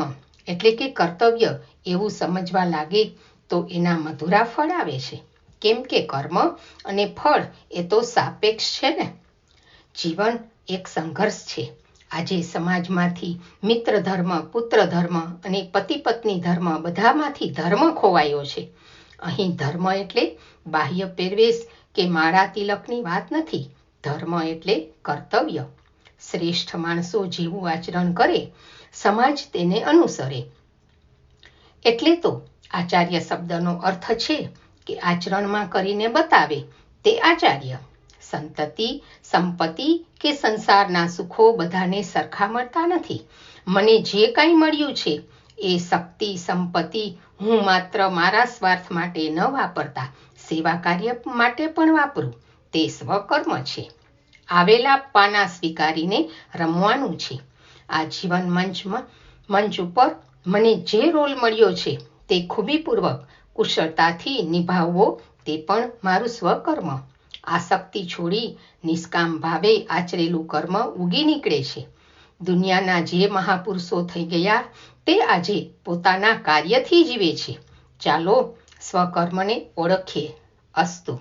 એટલે કે કર્તવ્ય એવું સમજવા લાગે તો એના મધુરા ફળ આવે છે. કેમ કે કર્મ અને ફળ એ તો સાપેક્ષ છે ને. જીવન એક સંઘર્ષ છે. આજે સમાજમાંથી મિત્ર ધર્મ, પુત્ર ધર્મ અને પતિ પત્ની ધર્મ બધામાંથી ધર્મ ખોવાયો છે. અહીં ધર્મ એટલે બાહ્ય પહેરવેશ કે માળા તિલકની વાત નથી. ધર્મ એટલે કર્તવ્ય. શ્રેષ્ઠ માણસો જેવું આચરણ કરે, સમાજ તેને અનુસરે. એટલે તો આચાર્ય શબ્દનો અર્થ છે કે આચરણમાં કરીને બતાવે તે આચાર્ય. સંતતિ, સંપત્તિ કે સંસારના સુખો બધાને સરખા મળતા નથી. મને જે કાંઈ મળ્યું છે એ શક્તિ, સંપત્તિ હું માત્ર મારા સ્વાર્થ માટે ન વાપરતા સેવા કાર્ય માટે પણ વાપરું. તે સ્વકર્મ છે. આવેલા પાના સ્વીકારીને રમવાનું છે. આ જીવન મંચ ઉપર મને જે રોલ મળ્યો છે તે ખૂબીપૂર્વક કુશળતાથી નિભાવવો તે પણ મારું સ્વકર્મ. આસક્તિ છોડી નિષ્કામ ભાવે આચરેલું કર્મ ઉગી નીકળે છે. દુનિયાના જે મહાપુરુષો થઈ ગયા તે આજે પોતાના કાર્યથી જીવે છે. ચાલો સ્વકર્મને ઓળખીએ. અસ્તુ.